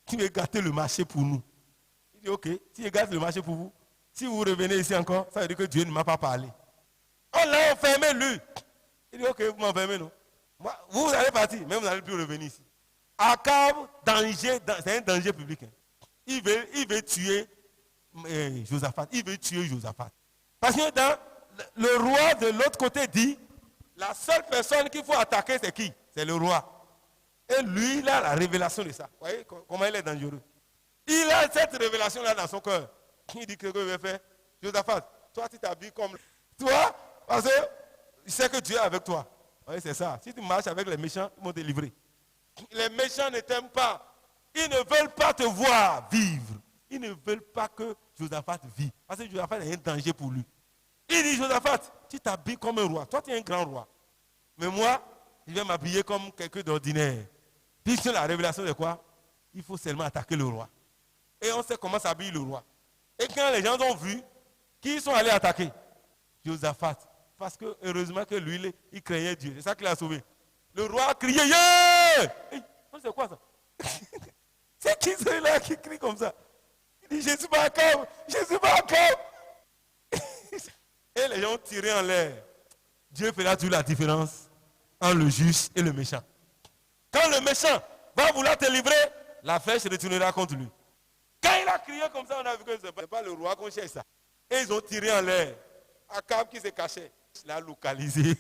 B: Tu veux gâter le marché pour nous. Il dit ok, si je gâte le marché pour vous, si vous revenez ici encore, ça veut dire que Dieu ne m'a pas parlé. On l'a enfermé lui. Il dit ok, vous m'enfermez non. Moi, vous allez partir, mais vous n'allez plus revenir ici. Akab, danger, c'est un danger public. Hein. Il veut tuer Josaphat. Il veut tuer Josaphat. Parce que dans le roi de l'autre côté dit, la seule personne qu'il faut attaquer, c'est qui? C'est le roi. Et lui, il a la révélation de ça. Vous voyez comment il est dangereux. Il a cette révélation-là dans son cœur. Il dit que je vais faire. Josaphat, toi tu t'habilles comme... Toi, parce que il sait que Dieu est avec toi. Vous voyez, c'est ça. Si tu marches avec les méchants, ils vont te livrer. Les méchants ne t'aiment pas. Ils ne veulent pas te voir vivre. Ils ne veulent pas que Josaphat vive. Parce que Josaphat est un danger pour lui. Il dit, Josaphat, tu t'habilles comme un roi. Toi, tu es un grand roi. Mais moi, je vais m'habiller comme quelqu'un d'ordinaire. Puis sur la révélation de quoi? Il faut seulement attaquer le roi. Et on sait comment s'habille le roi. Et quand les gens ont vu, qui sont allés attaquer? Josaphat. Parce que heureusement que lui, il craignait Dieu. C'est ça qui l'a sauvé. Le roi a crié, yeah! C'est quoi ça? C'est qui celui-là qui crie comme ça? Il dit, je ne suis pas Akab, je ne suis pas Akab. Et les gens ont tiré en l'air. Dieu fera toujours la différence entre le juste et le méchant. Quand le méchant va vouloir te livrer, la flèche retournera contre lui. Quand il a crié comme ça, on a vu que ce n'est pas le roi qu'on cherche ça. Et ils ont tiré en l'air. Akab qui se cachait, il l'a localisé.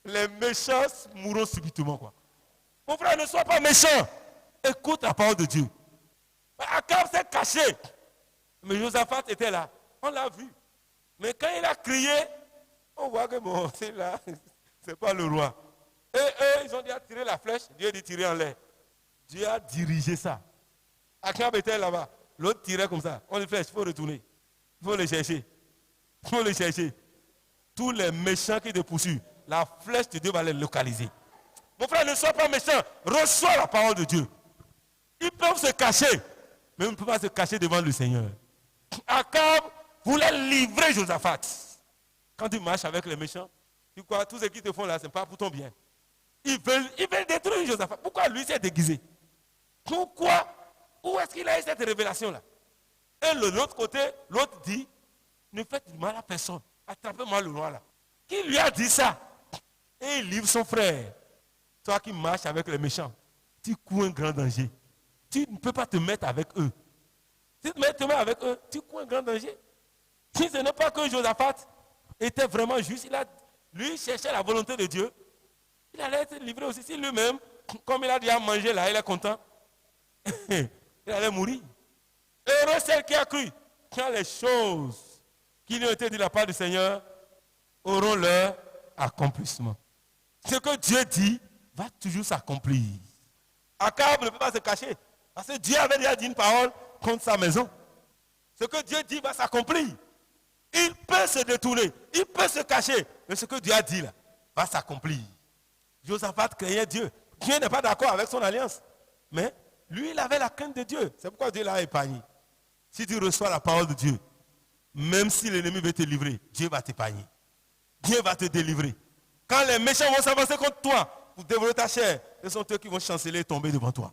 B: Les méchants mourront subitement. Quoi. Mon frère, ne sois pas méchant. Écoute la parole de Dieu. Akab s'est caché. Mais Josaphat était là. On l'a vu. Mais quand il a crié, on voit que bon, c'est là. C'est pas le roi. Et eux, ils ont dit à tirer la flèche. Dieu dit tirer en l'air. Dieu a dirigé ça. Akab était là-bas. L'autre tirait comme ça. On dit flèche, il faut retourner. Il faut le chercher. Il faut le chercher. Tous les méchants qui te poursuivent, la flèche de Dieu va les localiser. Mon frère, ne sois pas méchant. Reçois la parole de Dieu. Ils peuvent se cacher, mais ils ne peuvent pas se cacher devant le Seigneur. Akab voulait livrer Josaphat. Quand tu marches avec les méchants, tu crois tout ce qu'ils te font là, ce n'est pas pour ton bien. Ils veulent détruire Josaphat. Pourquoi lui s'est déguisé? Pourquoi? Où est-ce qu'il a eu cette révélation-là? Et de l'autre côté, l'autre dit, ne faites du mal à personne. Attrapez-moi le roi là. Qui lui a dit ça? Et il livre son frère. Toi qui marches avec les méchants, tu cours un grand danger. Tu ne peux pas te mettre avec eux. Si tu te mets avec eux, tu cours un grand danger. Si ce n'est pas que Josaphat était vraiment juste, lui cherchait la volonté de Dieu, il allait être livré aussi. Si lui-même, comme il a déjà mangé là, il est content, il allait mourir. Heureux celle qui a cru, quand les choses qui lui ont été dites de la part du Seigneur auront leur accomplissement. Ce que Dieu dit va toujours s'accomplir. Akab ne peut pas se cacher. Parce que Dieu avait déjà dit une parole contre sa maison. Ce que Dieu dit va s'accomplir. Il peut se détourner, il peut se cacher. Mais ce que Dieu a dit là va s'accomplir. Josaphat craignait Dieu. Dieu n'est pas d'accord avec son alliance. Mais lui, il avait la crainte de Dieu. C'est pourquoi Dieu l'a épargné. Si tu reçois la parole de Dieu, même si l'ennemi veut te livrer, Dieu va t'épargner. Dieu va te délivrer. Quand les méchants vont s'avancer contre toi pour dévorer ta chair, ce sont eux qui vont chanceler et tomber devant toi.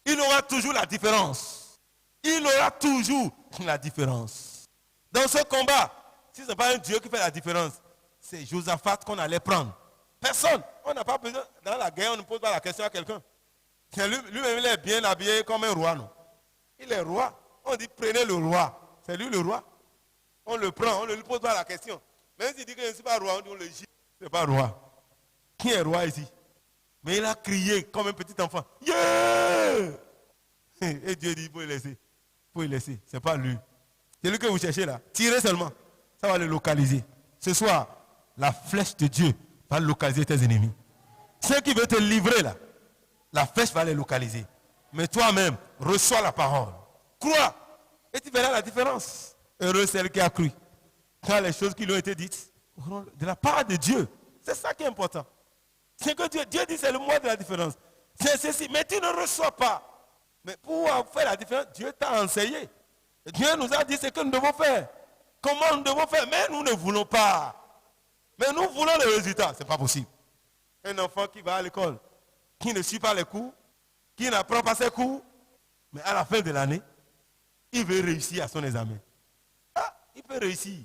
B: Il aura toujours la différence. Il aura toujours la différence. Dans ce combat, si ce n'est pas un Dieu qui fait la différence, c'est Josaphat qu'on allait prendre. Personne. On n'a pas besoin. Dans la guerre, on ne pose pas la question à quelqu'un. Lui-même, il est bien habillé comme un roi, non? Il est roi. On dit prenez le roi. C'est lui le roi. On le prend, on ne lui pose pas la question. Même s'il dit que je ne suis pas roi, on dit on le gît. Ce n'est pas roi. Qui est roi ici? Mais il a crié comme un petit enfant. Yeah! Et Dieu dit, il faut le laisser. Il faut le laisser. Ce n'est pas lui. C'est lui que vous cherchez là. Tirez seulement. Ça va le localiser. Ce soir, la flèche de Dieu va localiser tes ennemis. Ceux qui veulent te livrer là, la flèche va les localiser. Mais toi-même, reçois la parole. Crois. Et tu verras la différence. Heureux celle qui a cru. Quand les choses qui lui ont été dites, de la part de Dieu, c'est ça qui est important. C'est que Dieu dit c'est le mois de la différence. C'est ceci. Mais tu ne reçois pas. Mais pour faire la différence, Dieu t'a enseigné. Dieu nous a dit ce que nous devons faire. Comment nous devons faire. Mais nous ne voulons pas. Mais nous voulons les résultats. Ce n'est pas possible. Un enfant qui va à l'école, qui ne suit pas les cours, qui n'apprend pas ses cours, mais à la fin de l'année, il veut réussir à son examen. Ah, il peut réussir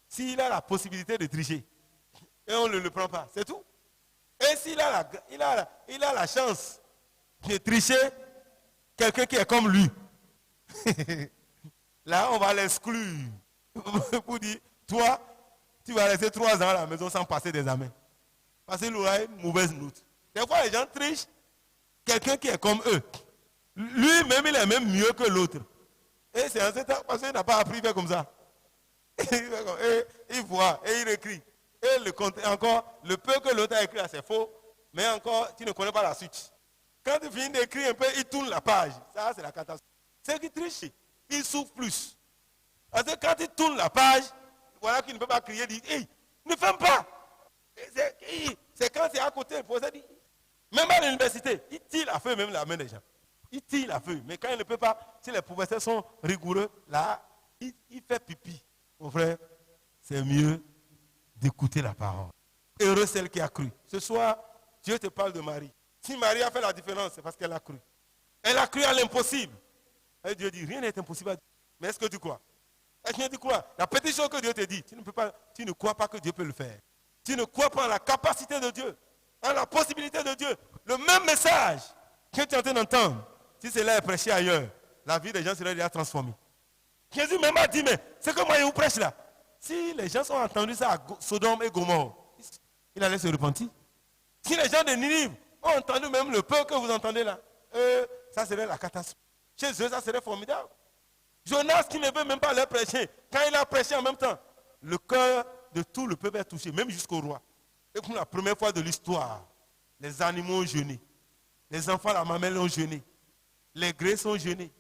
B: s'il a la possibilité de tricher. Et on ne le prend pas. C'est tout. Et s'il a la chance de tricher quelqu'un qui est comme lui, là, on va l'exclure. Pour dire, toi, tu vas rester 3 ans à la maison sans passer d'examen. Parce qu'il aura une mauvaise note. Des fois, les gens trichent quelqu'un qui est comme eux. Lui-même, il est même mieux que l'autre. Et c'est en ce temps, parce qu'il n'a pas appris à faire comme ça. Et il voit, et il écrit. Et encore, le peu que l'autre a écrit, c'est faux. Mais encore, tu ne connais pas la suite. Quand tu finis d'écrire un peu, il tourne la page. Ça, c'est la catastrophe. Ceux qui trichent, ils souffrent plus. Parce que quand il tourne la page, voilà qu'il ne peut pas crier, il dit, hey, ne ferme pas. C'est quand c'est à côté, il faut se dire. Même à l'université, il tire à feu même la main des gens. Il tire à feu. Mais quand il ne peut pas, si les professeurs sont rigoureux, là, il fait pipi. Mon frère, c'est mieux d'écouter la parole. Heureux celle qui a cru. Ce soir, Dieu te parle de Marie. Si Marie a fait la différence, c'est parce qu'elle a cru. Elle a cru à l'impossible. Et Dieu dit, rien n'est impossible à Dieu. Mais est-ce que tu crois? Est-ce que tu crois? La petite chose que Dieu te dit, tu ne crois pas que Dieu peut le faire. Tu ne crois pas en la capacité de Dieu, en la possibilité de Dieu. Le même message que tu es en train d'entendre, si cela est prêché ailleurs, la vie des gens serait déjà transformée. Jésus même a dit, mais c'est que moi je vous prêche là. Si les gens ont entendu ça à Sodome et Gomorrhe, il allait se repentir. Si les gens de Ninive ont entendu même le peu que vous entendez là, ça serait la catastrophe. Chez eux, ça serait formidable. Jonas qui ne veut même pas leur prêcher, quand il a prêché en même temps, le cœur de tout le peuple est touché, même jusqu'au roi. Et pour la première fois de l'histoire, les animaux ont jeûné. Les enfants, la mamelle ont jeûné. Les grès sont jeûnés.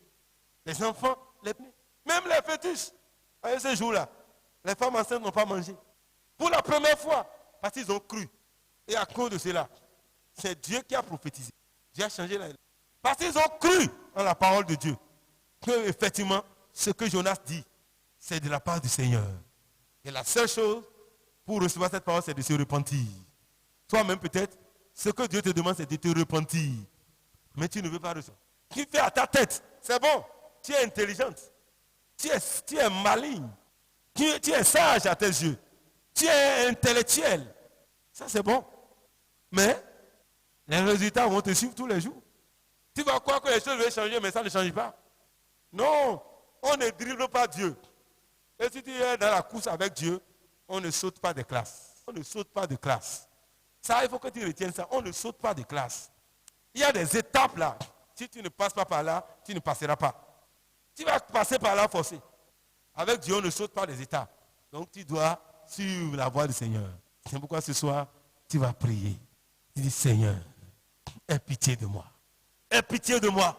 B: Les enfants, même les fœtus. À ce jour-là, les femmes enceintes n'ont pas mangé. Pour la première fois, parce qu'ils ont cru. Et à cause de cela, c'est Dieu qui a prophétisé. Dieu a changé la vie. Parce qu'ils ont cru en la parole de Dieu. Que effectivement, ce que Jonas dit, c'est de la part du Seigneur. Et la seule chose pour recevoir cette parole, c'est de se repentir. Toi-même peut-être, ce que Dieu te demande, c'est de te repentir. Mais tu ne veux pas recevoir. Tu fais à ta tête, c'est bon. Tu es intelligente. Tu es maligne. Tu es sage à tes yeux. Tu es intellectuel. Ça, c'est bon. Mais les résultats vont te suivre tous les jours. Tu vas croire que les choses vont changer, mais ça ne change pas. Non, on ne dribble pas Dieu. Et si tu es dans la course avec Dieu, on ne saute pas de classe. On ne saute pas de classe. Ça, il faut que tu retiennes ça. On ne saute pas de classe. Il y a des étapes là. Si tu ne passes pas par là, tu ne passeras pas. Tu vas passer par là forcé. Avec Dieu, on ne saute pas des étapes. Donc tu dois suivre la voie du Seigneur. C'est pourquoi ce soir, tu vas prier. Tu dis, Seigneur, aie pitié de moi. Aie pitié de moi.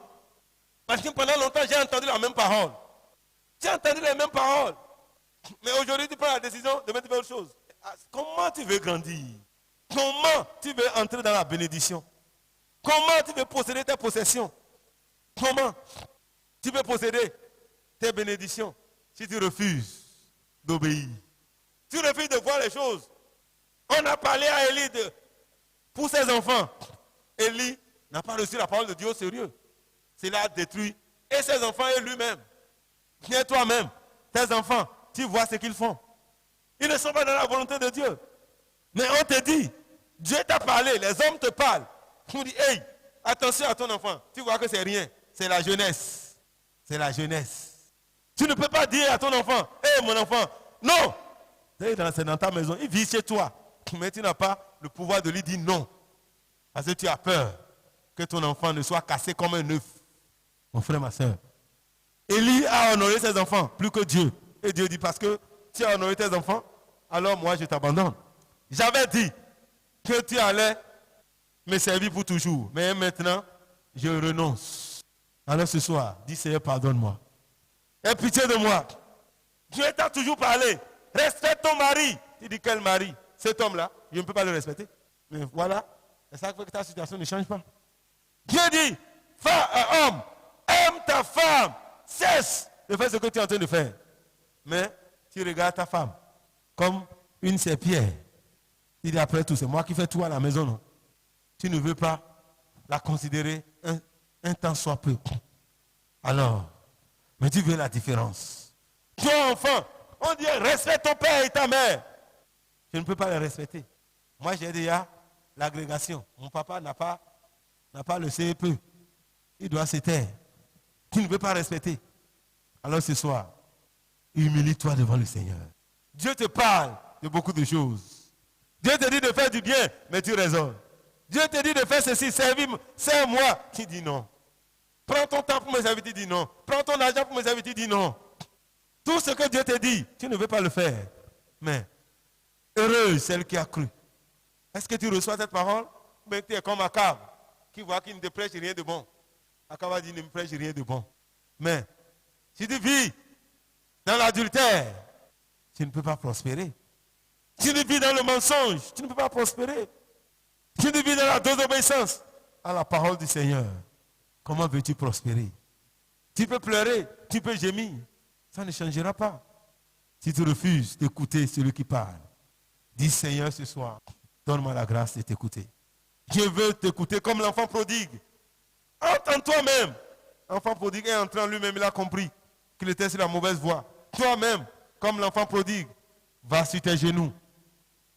B: Parce que pendant longtemps, j'ai entendu la même parole. J'ai entendu les mêmes paroles. Mais aujourd'hui, tu prends la décision de mettre autre chose. Comment tu veux grandir? Comment tu veux entrer dans la bénédiction? Comment tu peux posséder tes possessions? Comment tu peux posséder tes bénédictions si tu refuses d'obéir? Tu refuses de voir les choses. On a parlé à Élie pour ses enfants. Élie n'a pas reçu la parole de Dieu au sérieux. Cela a détruit et ses enfants et lui-même. Viens toi-même, tes enfants, tu vois ce qu'ils font. Ils ne sont pas dans la volonté de Dieu. Mais on te dit, Dieu t'a parlé, les hommes te parlent. On dit, hey, attention à ton enfant. Tu vois que c'est rien. C'est la jeunesse. C'est la jeunesse. Tu ne peux pas dire à ton enfant, hey mon enfant, non. C'est dans ta maison, il vit chez toi. Mais tu n'as pas le pouvoir de lui dire non. Parce que tu as peur que ton enfant ne soit cassé comme un œuf. Mon frère, ma soeur. Élie a honoré ses enfants plus que Dieu. Et Dieu dit, parce que tu as honoré tes enfants, alors moi je t'abandonne. J'avais dit que tu allais me servir pour toujours. Mais maintenant, je renonce. Alors ce soir, dis Seigneur, pardonne-moi. Aie pitié de moi. Dieu t'a toujours parlé. Respecte ton mari. Tu dis quel mari? Cet homme-là, je ne peux pas le respecter. Mais voilà, c'est ça que ta situation ne change pas. Dieu dit, homme, aime ta femme. Cesse de faire ce que tu es en train de faire. Mais tu regardes ta femme comme une serpillère. Il dit après tout, c'est moi qui fais tout à la maison, non? Tu ne veux pas la considérer un temps soit peu. Alors, mais tu veux la différence. Toi, enfant, on dit respecte ton père et ta mère. Je ne peux pas les respecter. Moi, j'ai déjà l'agrégation. Mon papa n'a pas le CEP. Il doit se taire. Tu ne peux pas respecter. Alors ce soir, humilie-toi devant le Seigneur. Dieu te parle de beaucoup de choses. Dieu te dit de faire du bien, mais tu raisonnes. Dieu te dit de faire ceci, serve-moi. Tu dis non. Prends ton temps pour me servir, tu dis non. Prends ton argent pour me servir, tu dis non. Tout ce que Dieu te dit, tu ne veux pas le faire. Mais, heureuse celle qui a cru. Est-ce que tu reçois cette parole? Mais tu es comme Akab, qui voit qu'il ne te prêche rien de bon. Akab a dit, ne me prêche rien de bon. Mais, si tu vis dans l'adultère, tu ne peux pas prospérer. Si tu vis dans le mensonge, tu ne peux pas prospérer. Si tu vis dans la désobéissance à la parole du Seigneur, comment veux-tu prospérer? Tu peux pleurer, tu peux gémir. Ça ne changera pas. Si tu refuses d'écouter celui qui parle, dis Seigneur ce soir, donne-moi la grâce de t'écouter. Dieu veut t'écouter comme l'enfant prodigue. Entre en toi-même. L'enfant prodigue est entré en lui-même, il a compris qu'il était sur la mauvaise voie. Toi-même, comme l'enfant prodigue, va sur tes genoux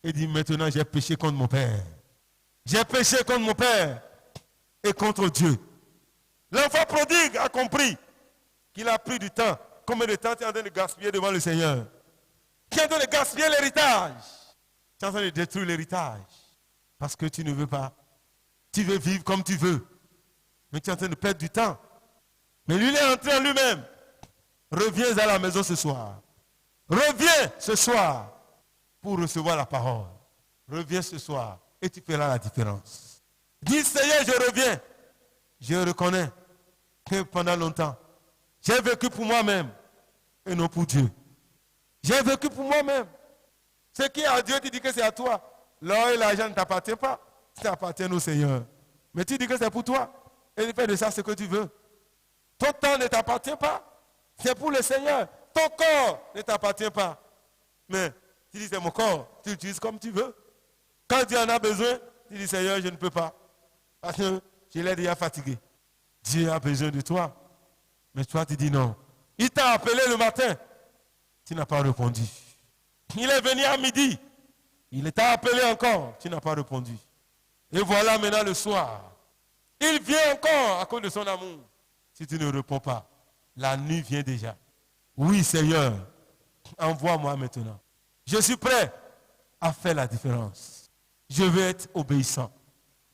B: et dis maintenant j'ai péché contre mon Père. J'ai péché contre mon Père et contre Dieu. L'enfant prodigue a compris qu'il a pris du temps. Combien de temps tu es en train de gaspiller devant le Seigneur? Tu es en train de gaspiller l'héritage. Tu es en train de détruire l'héritage. Parce que tu ne veux pas. Tu veux vivre comme tu veux. Mais tu es en train de perdre du temps. Mais lui, il est entré en lui-même. Reviens à la maison ce soir. Reviens ce soir pour recevoir la parole. Reviens ce soir et tu feras la différence. Dis Seigneur, je reviens. Je reconnais que pendant longtemps, j'ai vécu pour moi-même et non pour Dieu. J'ai vécu pour moi-même. Ce qui est à Dieu, tu dis que c'est à toi. L'or et l'argent ne t'appartiennent pas. Ça appartient au Seigneur. Mais tu dis que c'est pour toi. Et tu fais de ça ce que tu veux. Ton temps ne t'appartient pas. C'est pour le Seigneur. Ton corps ne t'appartient pas. Mais tu dis c'est mon corps. Tu l'utilises comme tu veux. Quand Dieu en a besoin, tu dis Seigneur, je ne peux pas. Parce que je l'ai déjà fatigué. Dieu a besoin de toi. Mais toi, tu dis non. Il t'a appelé le matin. Tu n'as pas répondu. Il est venu à midi. Il t'a appelé encore. Tu n'as pas répondu. Et voilà maintenant le soir. Il vient encore à cause de son amour. Si tu ne réponds pas, la nuit vient déjà. Oui, Seigneur, envoie-moi maintenant. Je suis prêt à faire la différence. Je veux être obéissant.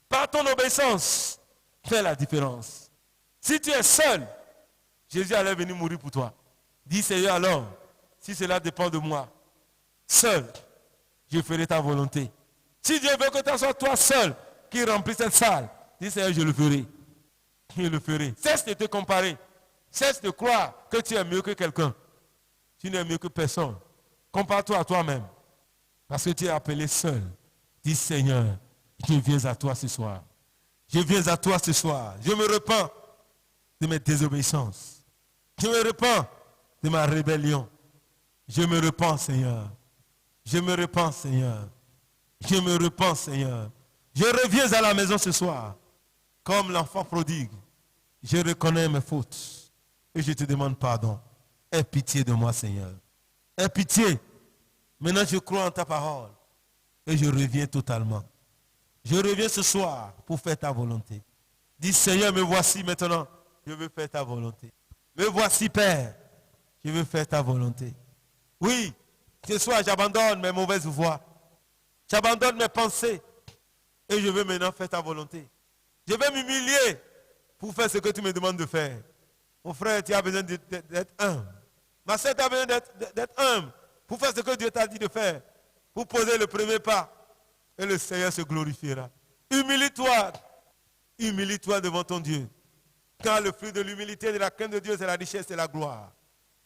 B: Par ton obéissance, fais la différence. Si tu es seul, Jésus allait venir mourir pour toi. Dis Seigneur alors, si cela dépend de moi, seul, je ferai ta volonté. Si Dieu veut que tu sois toi seul qui remplit cette salle, dis Seigneur, je le ferai. Je le ferai. Cesse de te comparer. Cesse de croire que tu es mieux que quelqu'un. Tu n'es mieux que personne. Compare-toi à toi-même. Parce que tu es appelé seul. Dis Seigneur, je viens à toi ce soir. Je viens à toi ce soir. Je me repens de mes désobéissances. Je me repens de ma rébellion. Je me repens, Seigneur. Je me repens, Seigneur. Je me repens, Seigneur. Je reviens à la maison ce soir. Comme l'enfant prodigue. Je reconnais mes fautes. Et je te demande pardon. Aie pitié de moi, Seigneur. Aie pitié. Maintenant, je crois en ta parole. Et je reviens totalement. Je reviens ce soir pour faire ta volonté. Dis, Seigneur, me voici maintenant. Je veux faire ta volonté. Me voici, Père. Je veux faire ta volonté. Oui, ce soir, j'abandonne mes mauvaises voies. J'abandonne mes pensées. Et je veux maintenant faire ta volonté. Je vais m'humilier pour faire ce que tu me demandes de faire. Mon frère, tu as besoin d'être humble. Ma soeur, tu as besoin d'être humble pour faire ce que Dieu t'a dit de faire. Pour poser le premier pas. Et le Seigneur se glorifiera. Humilie-toi. Humilie-toi devant ton Dieu. Car le fruit de l'humilité et de la crainte de Dieu, c'est la richesse et la gloire.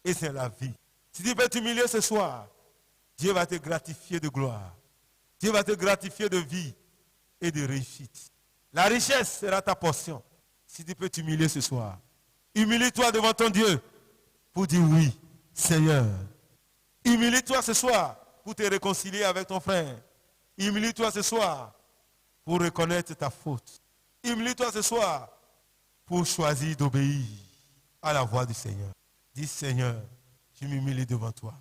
B: Et c'est la vie. Si tu peux t'humilier ce soir, Dieu va te gratifier de gloire. Dieu va te gratifier de vie et de réussite. La richesse sera ta portion. Si tu peux t'humilier ce soir, humilie-toi devant ton Dieu pour dire oui, Seigneur. Humilie-toi ce soir pour te réconcilier avec ton frère. Humilie-toi ce soir pour reconnaître ta faute. Humilie-toi ce soir pour choisir d'obéir à la voix du Seigneur. Dis, Seigneur, je m'humilie devant toi.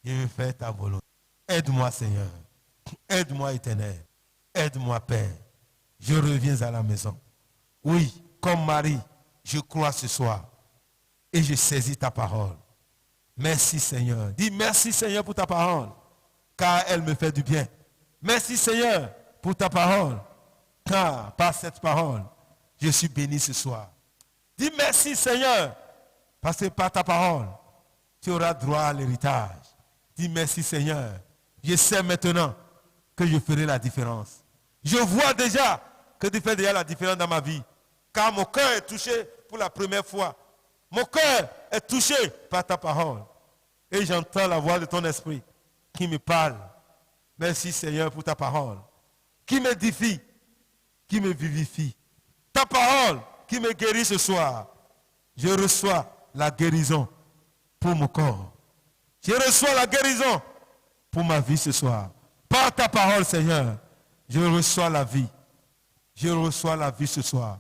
B: Je veux faire ta volonté. Aide-moi, Seigneur. Aide-moi, Éternel. Aide-moi, Père. Je reviens à la maison. Oui, comme Marie, je crois ce soir. Et je saisis ta parole. Merci, Seigneur. Dis merci, Seigneur, pour ta parole. Car elle me fait du bien. Merci, Seigneur, pour ta parole. Car par cette parole, je suis béni ce soir. Dis merci, Seigneur. Parce que par ta parole, tu auras droit à l'héritage. Dis merci, Seigneur. Je sais maintenant que je ferai la différence. Je vois déjà que tu fais déjà la différence dans ma vie. Car mon cœur est touché pour la première fois. Mon cœur est touché par ta parole. Et j'entends la voix de ton esprit qui me parle. Merci, Seigneur, pour ta parole. Qui m'édifie, qui me vivifie. Ta parole qui me guérit ce soir. Je reçois la guérison pour mon corps. Je reçois la guérison pour ma vie ce soir. Par ta parole, Seigneur, je reçois la vie. Je reçois la vie ce soir.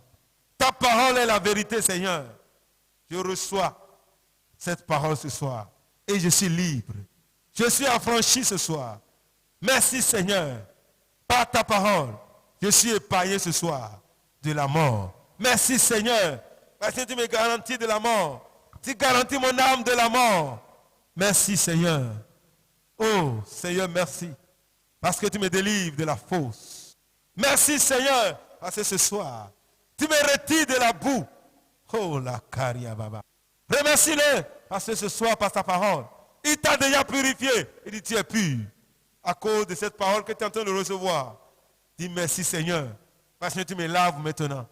B: Ta parole est la vérité, Seigneur. Je reçois cette parole ce soir. Et je suis libre. Je suis affranchi ce soir. Merci, Seigneur. Par ta parole, je suis épargné ce soir de la mort. Merci, Seigneur, parce que tu me garantis de la mort. Tu garantis mon âme de la mort. Merci, Seigneur. Oh, Seigneur, merci. Parce que tu me délivres de la fausse. Merci, Seigneur, parce que ce soir, tu me retires de la boue. Oh, la caria baba. Remercie-le, parce que ce soir, par ta parole, il t'a déjà purifié. Il dit, tu es pur. À cause de cette parole que tu es en train de recevoir. Dis merci, Seigneur, parce que tu me laves maintenant.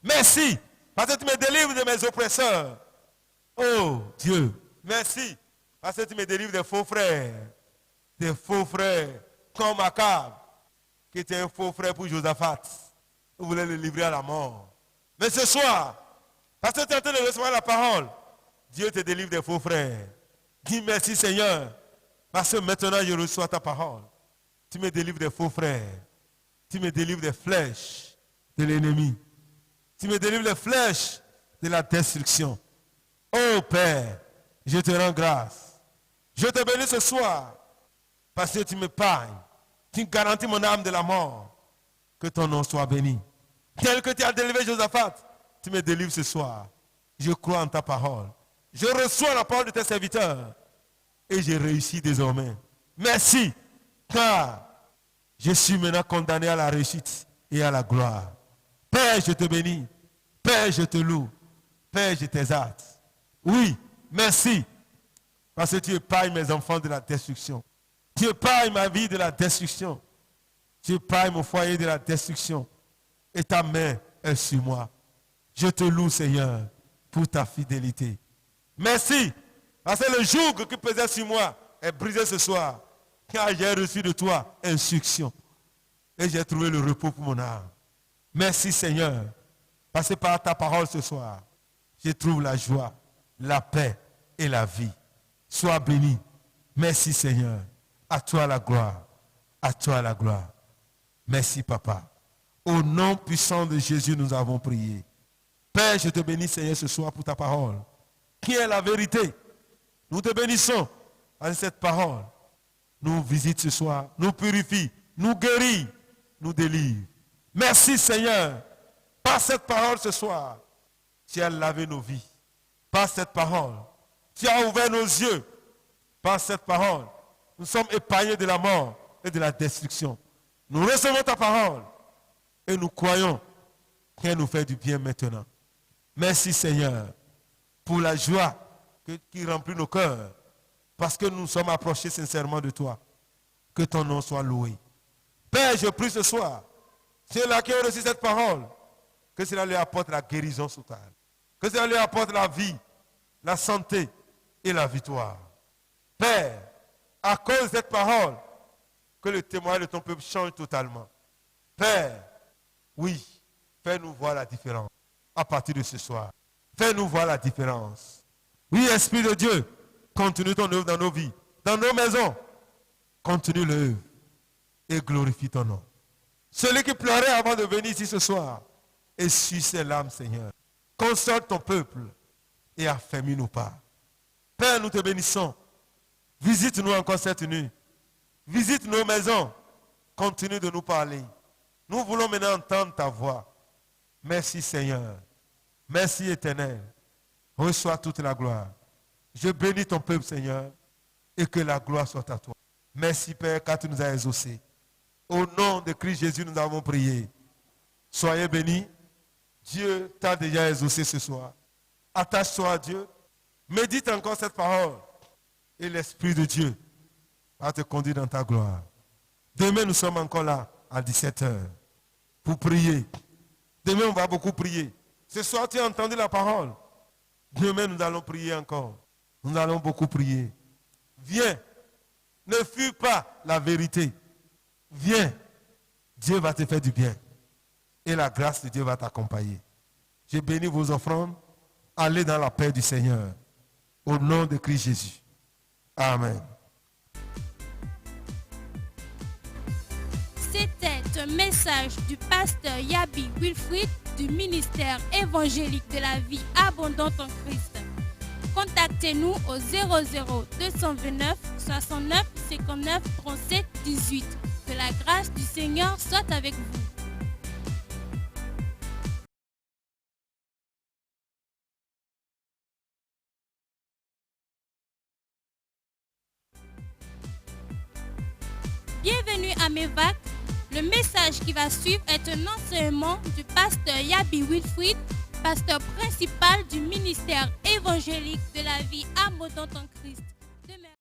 B: Merci, parce que tu me délivres de mes oppresseurs. Oh, Dieu, merci, parce que tu me délivres des faux frères. Des faux frères, comme Akab, qui était un faux frère pour Josaphat. Vous voulez le livrer à la mort. Mais ce soir, parce que tu es en train de recevoir la parole, Dieu te délivre des faux frères. Dis merci, Seigneur, parce que maintenant je reçois ta parole. Tu me délivres des faux frères. Tu me délivres des flèches de l'ennemi. Tu me délivres des flèches de la destruction. Oh Père, je te rends grâce. Je te bénis ce soir parce que tu me payes. Tu garantis mon âme de la mort. Que ton nom soit béni. Tel que tu as délivré Josaphat, tu me délivres ce soir. Je crois en ta parole. Je reçois la parole de tes serviteurs. Et j'ai réussi désormais. Merci, car je suis maintenant condamné à la réussite et à la gloire. Père, je te bénis. Père, je te loue. Père, je t'exalte. Oui, merci, parce que tu épargnes mes enfants de la destruction. Tu épargnes ma vie de la destruction. Tu épargnes mon foyer de la destruction. Et ta main est sur moi. Je te loue, Seigneur, pour ta fidélité. Merci. Parce que le joug qui pesait sur moi est brisé ce soir. Car j'ai reçu de toi instruction. Et j'ai trouvé le repos pour mon âme. Merci Seigneur, parce que par ta parole ce soir, je trouve la joie, la paix et la vie. Sois béni. Merci Seigneur. À toi la gloire. À toi la gloire. Merci Papa. Au nom puissant de Jésus, nous avons prié. Père, je te bénis Seigneur ce soir pour ta parole, qui est la vérité. Nous te bénissons à cette parole. Nous visite ce soir, nous purifie, nous guérit, nous délivre. Merci Seigneur. Par cette parole ce soir, tu as lavé nos vies. Par cette parole, tu as ouvert nos yeux. Par cette parole, nous sommes épargnés de la mort et de la destruction. Nous recevons ta parole et nous croyons qu'elle nous fait du bien maintenant. Merci Seigneur pour la joie qui remplit nos cœurs parce que nous sommes approchés sincèrement de toi. Que ton nom soit loué. Père, je prie ce soir, ceux-là qui ont reçu cette parole, que cela leur apporte la guérison totale. Que cela leur apporte la vie, la santé et la victoire. Père, à cause de cette parole, que le témoignage de ton peuple change totalement. Père, oui, fais-nous voir la différence à partir de ce soir. Fais-nous voir la différence. Oui, Esprit de Dieu, continue ton œuvre dans nos vies, dans nos maisons. Continue l'œuvre et glorifie ton nom. Celui qui pleurait avant de venir ici ce soir, essuie ses larmes, Seigneur. Console ton peuple et affermis-nous pas. Père, nous te bénissons. Visite-nous encore cette nuit. Visite nos maisons. Continue de nous parler. Nous voulons maintenant entendre ta voix. Merci Seigneur. Merci Éternel. Reçois toute la gloire. Je bénis ton peuple Seigneur et que la gloire soit à toi. Merci Père car tu nous as exaucés. Au nom de Christ Jésus nous avons prié. Soyez bénis. Dieu t'a déjà exaucé ce soir. Attache-toi à Dieu. Médite encore cette parole. Et l'Esprit de Dieu va te conduire dans ta gloire. Demain, nous sommes encore là à 17h pour prier. Demain, on va beaucoup prier. Ce soir, tu as entendu la parole. Demain, nous allons prier encore. Nous allons beaucoup prier. Viens. Ne fuis pas la vérité. Viens. Dieu va te faire du bien. Et la grâce de Dieu va t'accompagner. Je bénis vos offrandes. Allez dans la paix du Seigneur. Au nom de Christ Jésus. Amen.
A: C'était un message du pasteur Yabi Wilfried du ministère évangélique de la vie abondante en Christ. Contactez-nous au 00 229 69 59 37 18. Que la grâce du Seigneur soit avec vous. Bienvenue à Mevac. Le message qui va suivre est un enseignement du pasteur Yabi Wilfried, pasteur principal du ministère évangélique de la vie abondante en Christ.